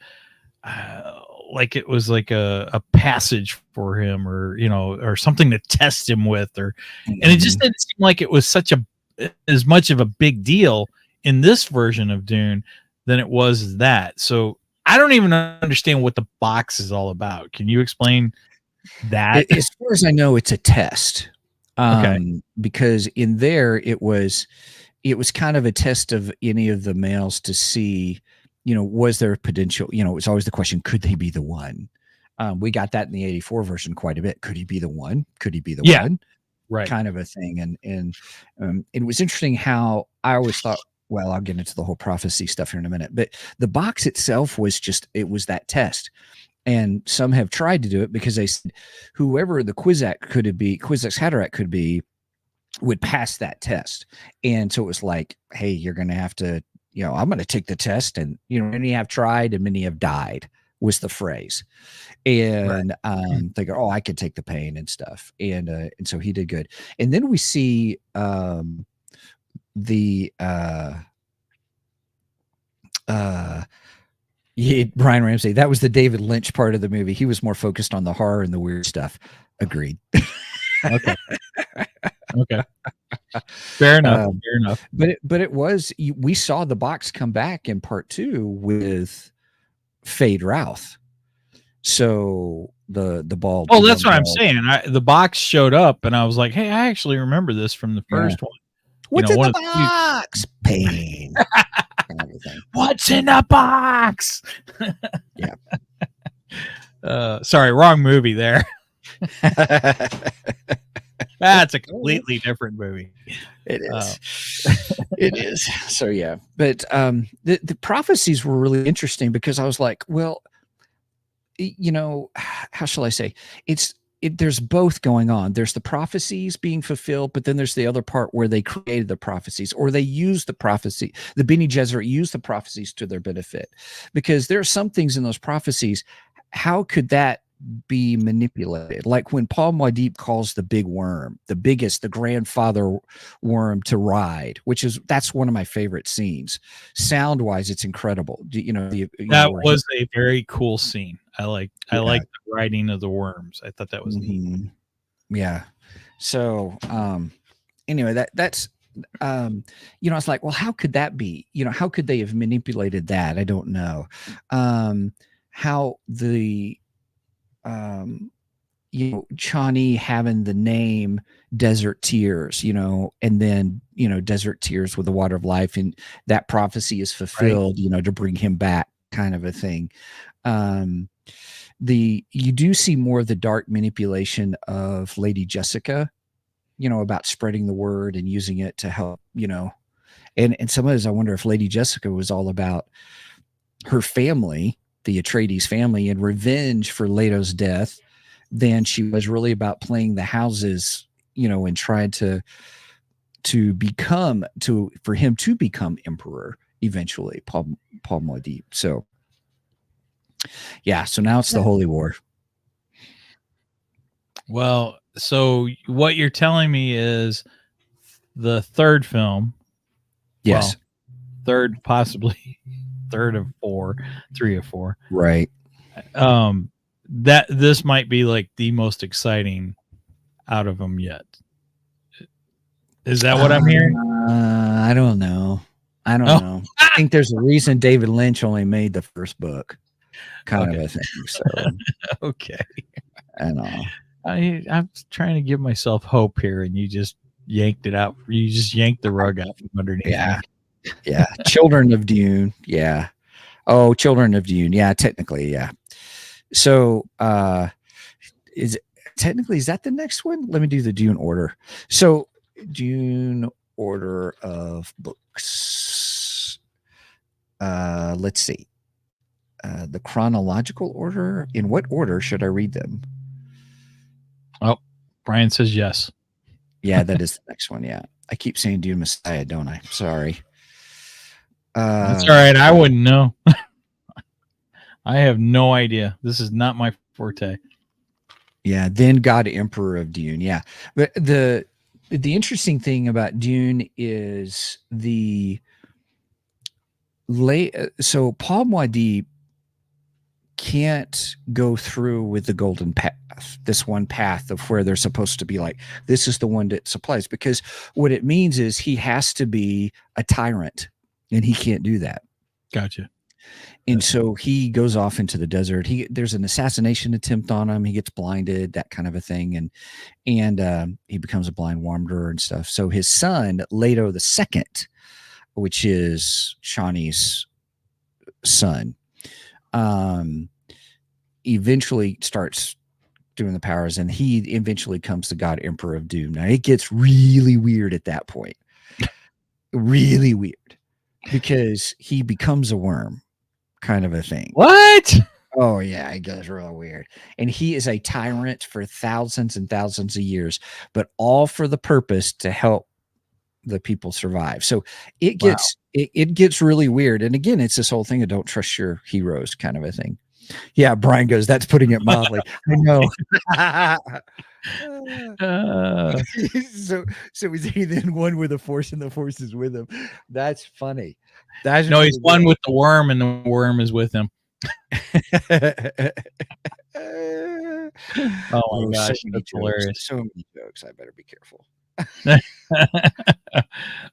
like it was like a passage for him or something to test him with. And it just didn't seem like it was as much of a big deal in this version of Dune than it was that. So I don't even understand what the box is all about. Can you explain that? As far as I know, it's a test. Because in there it was kind of a test of any of the males to see, was there potential? It's always the question, could they be the one? We got that in the 84 version quite a bit. Could he be the one? Could he be the one? Right. Kind of a thing. And it was interesting how I always thought, well, I'll get into the whole prophecy stuff here in a minute, but the box itself was it was that test. And some have tried to do it because they said whoever the Kwisatz Haderach could be would pass that test. And so it was like, hey, you're going to have to, I'm going to take the test, and, many have tried and many have died was the phrase. And they go, oh, I could take the pain and stuff. And so he did good. And then we see, Brian Ramsey, that was the David Lynch part of the movie. He was more focused on the horror and the weird stuff. Agreed. Okay. Fair enough. But it was, we saw the box come back in part 2 with Fade Routh. So the bald. Oh, that's what I'm saying. The box showed up and I was like, hey, I actually remember this from the first one. What's in the box? Pain. What's in the box? Yeah. Sorry, wrong movie there. That's a completely different movie. It is. It is. So yeah. But the prophecies were really interesting because I was like, well, how shall I say? There's both going on. There's the prophecies being fulfilled, but then there's the other part where they created the prophecies, or they used the prophecy. The Bene Gesserit used the prophecies to their benefit, because there are some things in those prophecies. How could that be manipulated? Like when Paul Muad'Dib calls the big worm, the grandfather worm to ride, that's one of my favorite scenes. Sound wise, it's incredible. That was a very cool scene. I like the riding of the worms. I thought that was neat. Yeah. So anyway, that's I was like, well, how could that be? How could they have manipulated that? I don't know. How the Chani having the name Desert Tears, and then Desert Tears with the water of life, and that prophecy is fulfilled, to bring him back, kind of a thing. You do see more of the dark manipulation of Lady Jessica, about spreading the word and using it to help, and some of those, I wonder if Lady Jessica was all about her family, the Atreides family, and revenge for Leto's death than she was really about playing the houses, and tried for him to become emperor eventually, Paul Muad'Dib. So yeah, so now it's the Holy War. Well, so what you're telling me is the third film. Yes. Well, third, possibly third of four, 3 of 4. Right. That this might be like the most exciting out of them yet. Is that what I'm hearing? I don't know. I don't know. I think there's a reason David Lynch only made the first book, kind of a thing. So okay. I know. I'm trying to give myself hope here, and you just yanked it out. You just yanked the rug out from underneath. Yeah. Yeah. Children of Dune. Yeah. Oh, Children of Dune. Yeah. Technically. Yeah. So, is that the next one? Let me do the Dune order. So, Dune order of books. Let's see. The chronological order. In what order should I read them? Oh, Brian says yes. Yeah, that is the next one. Yeah. I keep saying Dune Messiah, don't I? Sorry. That's all right. I wouldn't know. I have no idea. This is not my forte. Yeah. Then God Emperor of Dune. Yeah. But the interesting thing about Dune is so Paul Muad'Dib can't go through with the golden path, this one path of where they're supposed to be like, this is the one that supplies, because what it means is he has to be a tyrant and he can't do that. Gotcha. And so he goes off into the desert. There's an assassination attempt on him. He gets blinded, that kind of a thing. And he becomes a blind wanderer and stuff. So his son, Leto II, which is Chani's son, eventually starts doing the powers, and he eventually comes the God Emperor of Doom. Now it gets really weird at that point. Really weird. Because he becomes a worm, kind of a thing. What? Oh yeah, it gets real weird. And he is a tyrant for thousands and thousands of years, but all for the purpose to help the people survive. So it gets it gets really weird. And again, it's this whole thing of don't trust your heroes, kind of a thing. Yeah, Brian goes, that's putting it mildly. I know. So is he then one with the Force and the Force is with him? That's funny. That's no, he's one with the worm, and the worm is with him. Oh my gosh, that's hilarious. So many jokes. I better be careful.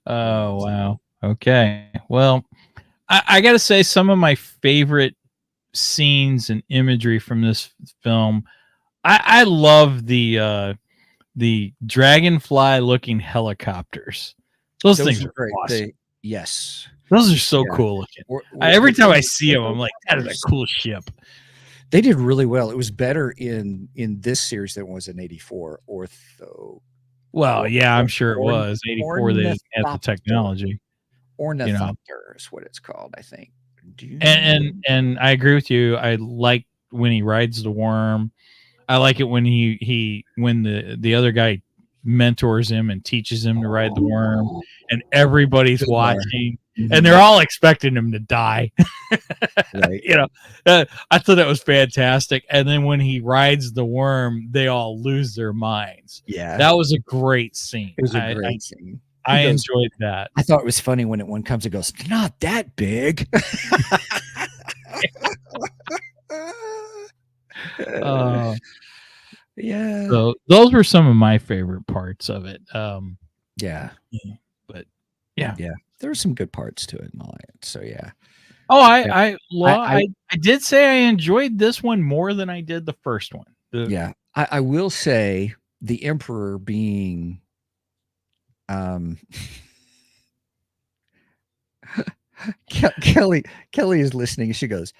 Oh wow. Okay. Well, I got to say, some of my favorite scenes and imagery from this film. I love the dragonfly looking helicopters. Those things are great. Awesome. Yes. Those are so cool looking. Every time I see them, I'm like, that is a cool ship. They did really well. It was better in this series than it was in 84 Ortho. Well, yeah, I'm sure it was. 84, they didn't have the technology. Ornithopter is what it's called, I think. And I agree with you. I like when he rides the worm. I like it when when the other guy mentors him and teaches him to ride the worm, and everybody's watching, and they're all expecting him to die. Right. I thought that was fantastic. And then when he rides the worm, they all lose their minds. Yeah, that was a great scene. It was a great scene. I enjoyed that. I thought it was funny when one comes and goes, not that big. Yeah. So those were some of my favorite parts of it. Yeah. But yeah, there were some good parts to it and all that. So yeah. Oh, I did say I enjoyed this one more than I did the first one. Yeah. I will say the Emperor being Kelly is listening. She goes,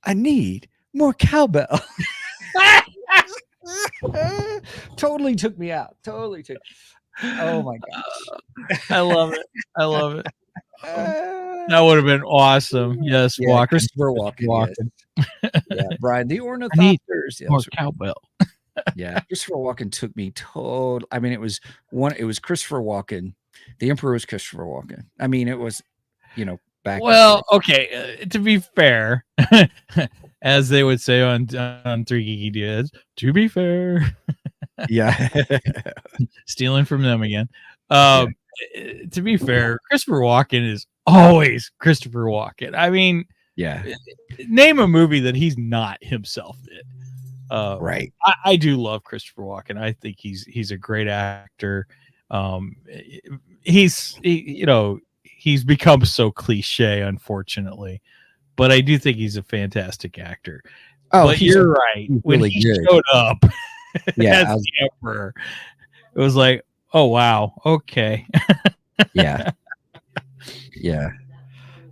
I need more cowbell. Totally took me out. Totally took. Oh my gosh. I love it. I love it. That would have been awesome. Yes, Yeah, Walken. Christopher Walken. Yes. Yeah, Brian, the need ornithopters. Yeah, More cowbell. yeah, Christopher Walken took me total. I mean, it was Christopher Walken. The Emperor was Christopher Walken. I mean, it was, back. Well, okay. To be fair, as they would say on Three Geeky Dads, to be fair, yeah, stealing from them again. To be fair, Christopher Walken is always Christopher Walken. I mean, yeah, name a movie that he's not himself in. right. I do love Christopher Walken. I think he's a great actor. He's become so cliche, unfortunately, but I do think he's a fantastic actor. Oh, but you're right. When really he good. showed up Yeah, as the Emperor, it was like, oh wow, okay. yeah, yeah.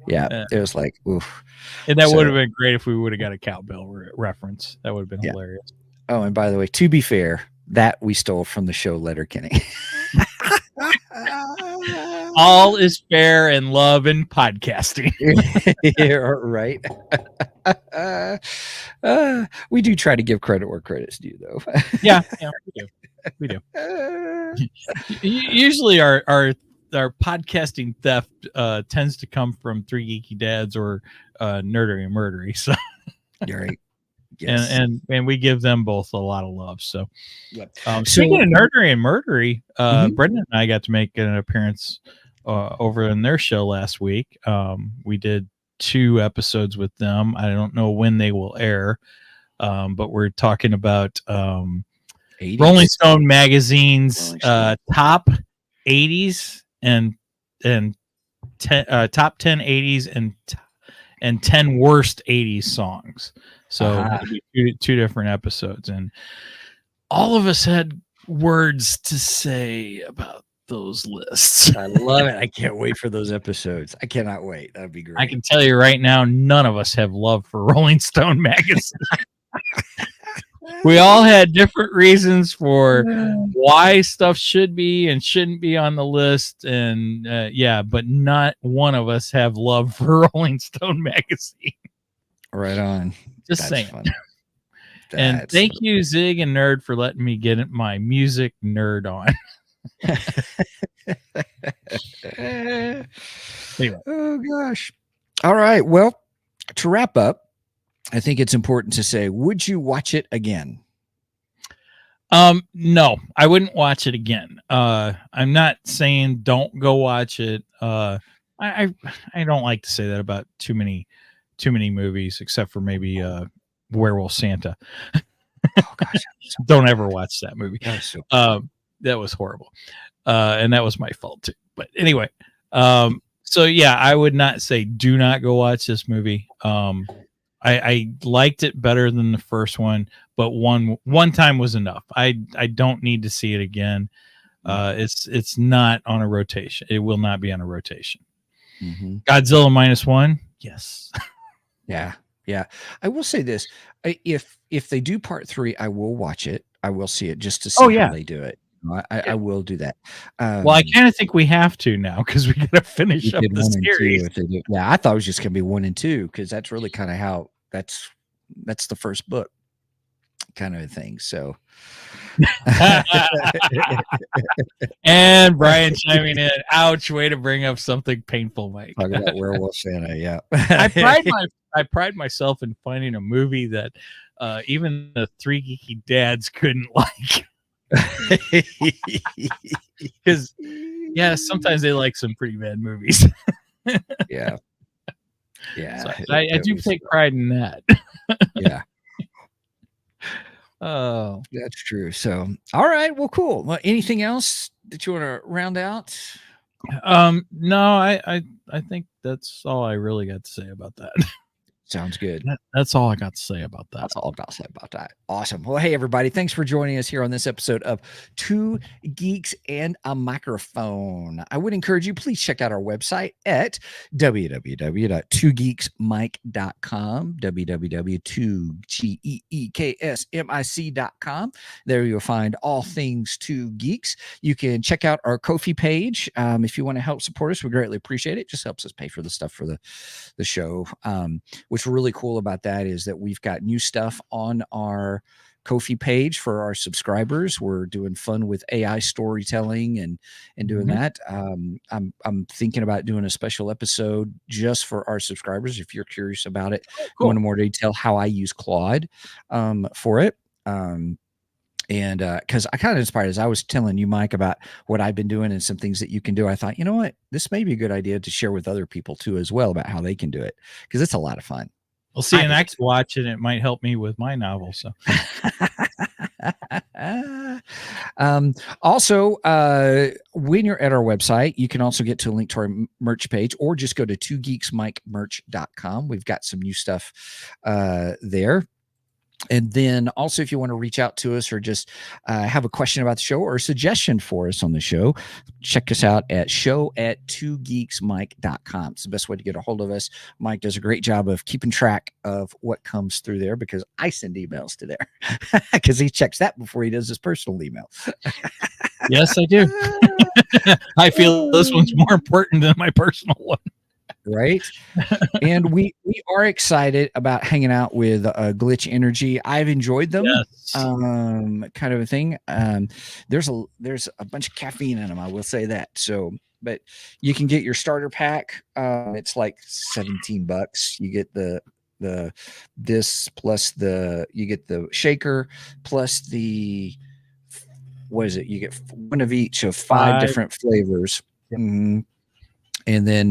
It was like, oof. And that would have been great if we would have got a cowbell reference. That would have been hilarious. Oh, and by the way, to be fair, that we stole from the show Letterkenny. All is fair in love and podcasting. Yeah, right. We do try to give credit where credit's due, though. yeah, we do. Usually our podcasting theft tends to come from Three Geeky Dads or Nerdery and Murdery. So You're right. Yes. And we give them both a lot of love. So, yep. Speaking of Nerdery and Murdery, Brendan and I got to make an appearance over in their show last week. We did 2 episodes with them. I don't know when they will air, but we're talking about Rolling Stone magazine's top 80s and top 10 80s and 10 worst 80s songs. So two different episodes, and all of us had words to say about those lists. I love it. I can't wait for those episodes. I cannot wait. That'd be great. I can tell you right now, none of us have love for Rolling Stone magazine. We all had different reasons for why stuff should be and shouldn't be on the list, and but not one of us have love for Rolling Stone magazine. Right on. Just saying. And thank you, Zig and Nerd, for letting me get my music nerd on. Anyway. Oh gosh. All right. Well, to wrap up, I think it's important to say, would you watch it again? No, I wouldn't watch it again. I'm not saying don't go watch it. I don't like to say that about too many movies, except for maybe Werewolf Santa. Oh gosh. Don't ever watch that movie. That was horrible. And that was my fault too. But anyway, so yeah, I would not say do not go watch this movie. I liked it better than the first one, but one time was enough. I don't need to see it again. It's not on a rotation. It will not be on a rotation. Mm-hmm. Godzilla -1. Yes. Yeah. I will say this. If they do part 3, I will watch it. I will see it just to see how they do it. I will do that. Well, I kind of think we have to now because we got to finish up the series. Yeah, I thought it was just going to be 1 and 2 because that's really kind of how that's the first book kind of thing. So, and Brian chiming in. Ouch! Way to bring up something painful, Mike. Talking about Werewolf Santa. Yeah, I pride myself in finding a movie that even the 3 geeky dads couldn't like. Because sometimes they like some pretty bad movies. yeah So I do take pride in that. Yeah. Oh, that's true. So all right, well, cool. Well, anything else that you want to round out? No, I think that's all I really got to say about that. Sounds good. That's all I got to say about that. That's all I've got to say about that. Awesome. Well, hey, everybody. Thanks for joining us here on this episode of Two Geeks and a Microphone. I would encourage you, please check out our website at www.twogeeksmic.com, www.2geeksmic.com. There you'll find all things Two Geeks. You can check out our Ko-fi page. If you want to help support us, we greatly appreciate it. Just helps us pay for the stuff for the show. What's really cool about that is that we've got new stuff on our Ko-fi page for our subscribers. We're doing fun with AI storytelling and doing that. I'm thinking about doing a special episode just for our subscribers. If you're curious about it, go into more detail how I use Claude for it. And because I kind of inspired, as I was telling you, Mike, about what I've been doing and some things that you can do, I thought, you know what, this may be a good idea to share with other people too, as well, about how they can do it, because it's a lot of fun. We'll see, and I can watch it. It might help me with my novel. So, also, when you're at our website, you can also get to a link to our merch page, or just go to twogeeksmicmerch.com. We've got some new stuff there. And then also, if you want to reach out to us or just have a question about the show or a suggestion for us on the show, check us out at show@twogeeksmic.com. It's the best way to get a hold of us. Mike does a great job of keeping track of what comes through there, because I send emails to there because he checks that before he does his personal email. Yes, I do. I feel this one's more important than my personal one. Right. And we are excited about hanging out with Glitch Energy. I've enjoyed them. Yes. Kind of a thing. There's a bunch of caffeine in them, I will say that. So, but you can get your starter pack. It's like $17. You get this plus you get the shaker plus the, what is it? You get one of each of five different flavors. Mm-hmm. And then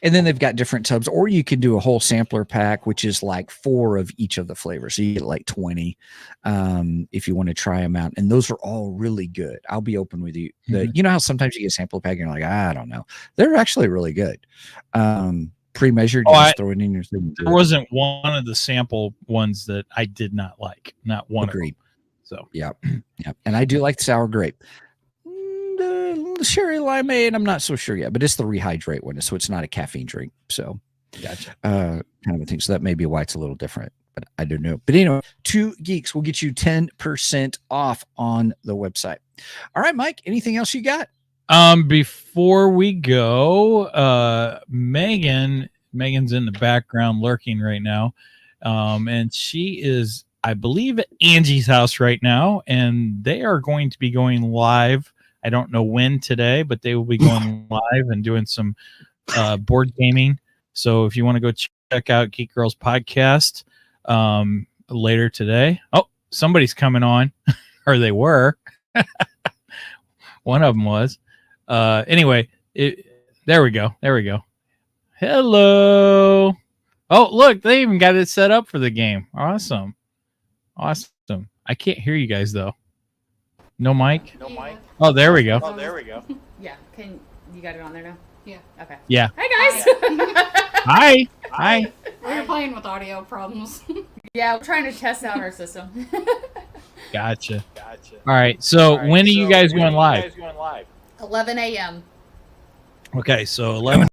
they've got different tubs, or you can do a whole sampler pack, which is like 4 of each of the flavors. So you get like 20 if you want to try them out. And those are all really good. I'll be open with you. You know how sometimes you get a sample pack and you're like, I don't know. They're actually really good. Pre-measured, you just throw it in your thing. There wasn't one of the sample ones that I did not like. Not one. Agreed. Of them. So yeah. And I do like the sour grape. The sherry limeade, I'm not so sure yet, but it's the rehydrate one, so it's not a caffeine drink. So, gotcha. Kind of a thing. So that may be why it's a little different, but I don't know. But anyway, Two Geeks will get you 10% off on the website. All right, Mike. Anything else you got? Before we go, Megan's in the background lurking right now, and she is, I believe, at Angie's house right now, and they are going to be going live. I don't know when today, but they will be going live and doing some board gaming. So if you want to go check out Geek Girls Podcast later today. Oh, somebody's coming on, or they were. One of them was. Anyway, there we go. Hello. Oh, look, they even got it set up for the game. Awesome. I can't hear you guys, though. No mic? Oh, there we go. Yeah. Can you got it on there now? Yeah. Okay. Yeah. Hi, guys. Hi. We're playing with audio problems. Yeah, we're trying to test out our system. Gotcha. All right. So when are you guys going live? 11 a.m. Okay, so 11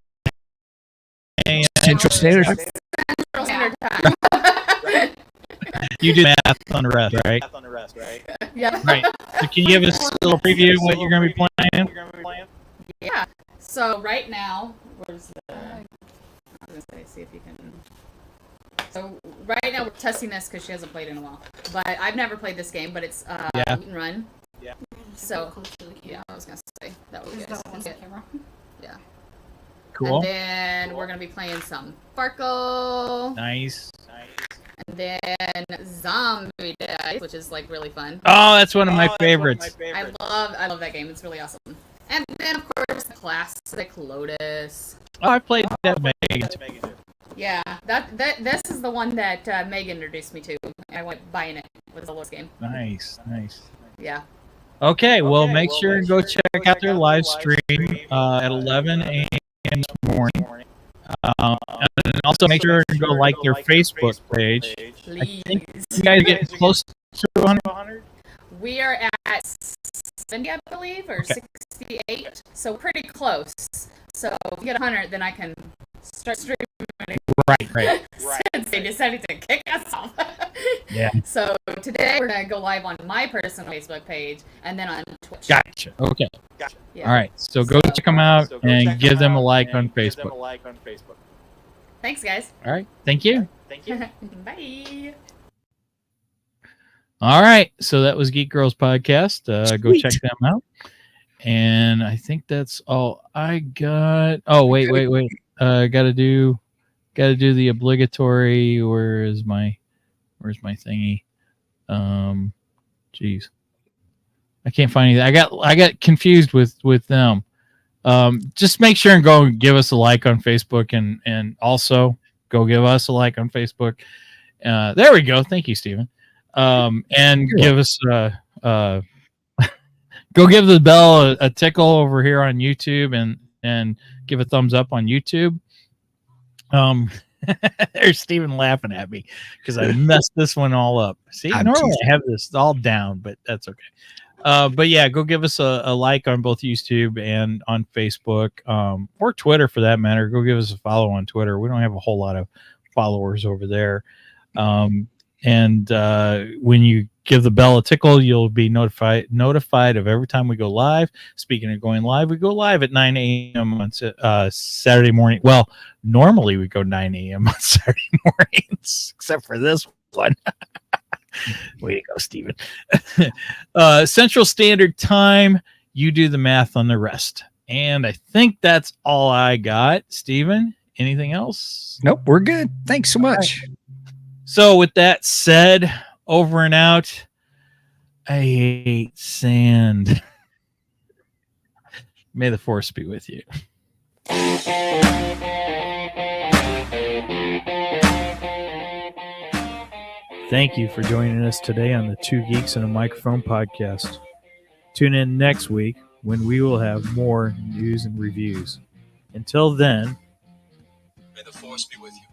a.m. Central Standard Time. You do math on the rest, right? Yeah. Right. So can you give us a little preview of what you're going to be playing? Yeah. So right now, where's the? I was gonna say, see if you can. So right now we're testing this because she hasn't played in a while. But I've never played this game, but it's Eat and Run. Yeah. So yeah, I was gonna say that would be guys. Yeah. Cool. And then we're gonna be playing some Farkle. Nice. And then Zombie Dice, which is like really fun. Oh, that's one of my favorites. I love that game. It's really awesome. And then of course the classic Lotus. Oh, I played that Megan. Yeah, this is the one that Megan introduced me to. I went buying it with the Lotus game. Nice. Yeah. Okay, well, make sure and go check out their live stream at 11 a.m. this morning. And also make sure to go like your Facebook page. Please. I think you guys get close to 100. We are at 70, I believe, or 68. So pretty close. So if you get 100, then I can start streaming. Right. Since they decided to kick us off. Yeah. So today we're going to go live on my personal Facebook page and then on Twitch. Gotcha. Okay. Yeah. All right. So go check them out and give them a like on Facebook. Thanks, guys. All right. Thank you. Bye. All right. So that was Geek Girls Podcast. Go check them out. And I think that's all I got. Oh, wait. Gotta do the obligatory. Where's my thingy? Geez. I can't find anything. I got confused with them. Just make sure and go give us a like on Facebook and also go give us a like on Facebook. There we go. Thank you, Stephen. And give us go give the bell a tickle over here on YouTube and give a thumbs up on YouTube. There's Stephen laughing at me because I messed this one all up. See, normally I have this all down, but that's okay. But yeah, go give us a like on both YouTube and on Facebook, or Twitter for that matter. Go give us a follow on Twitter. We don't have a whole lot of followers over there. And when you give the bell a tickle, you'll be notified of every time we go live. Speaking of going live, we go live at 9 a.m. on Saturday morning. Well, normally we go 9 a.m. on Saturday mornings, except for this one. Way to go, Stephen. Central Standard Time. You do the math on the rest. And I think that's all I got. Stephen, anything else? Nope, we're good. Thanks so much. Right. So with that said, over and out. I hate sand. May the force be with you. Thank you for joining us today on the Two Geeks and a Microphone podcast. Tune in next week when we will have more news and reviews. Until then, may the force be with you.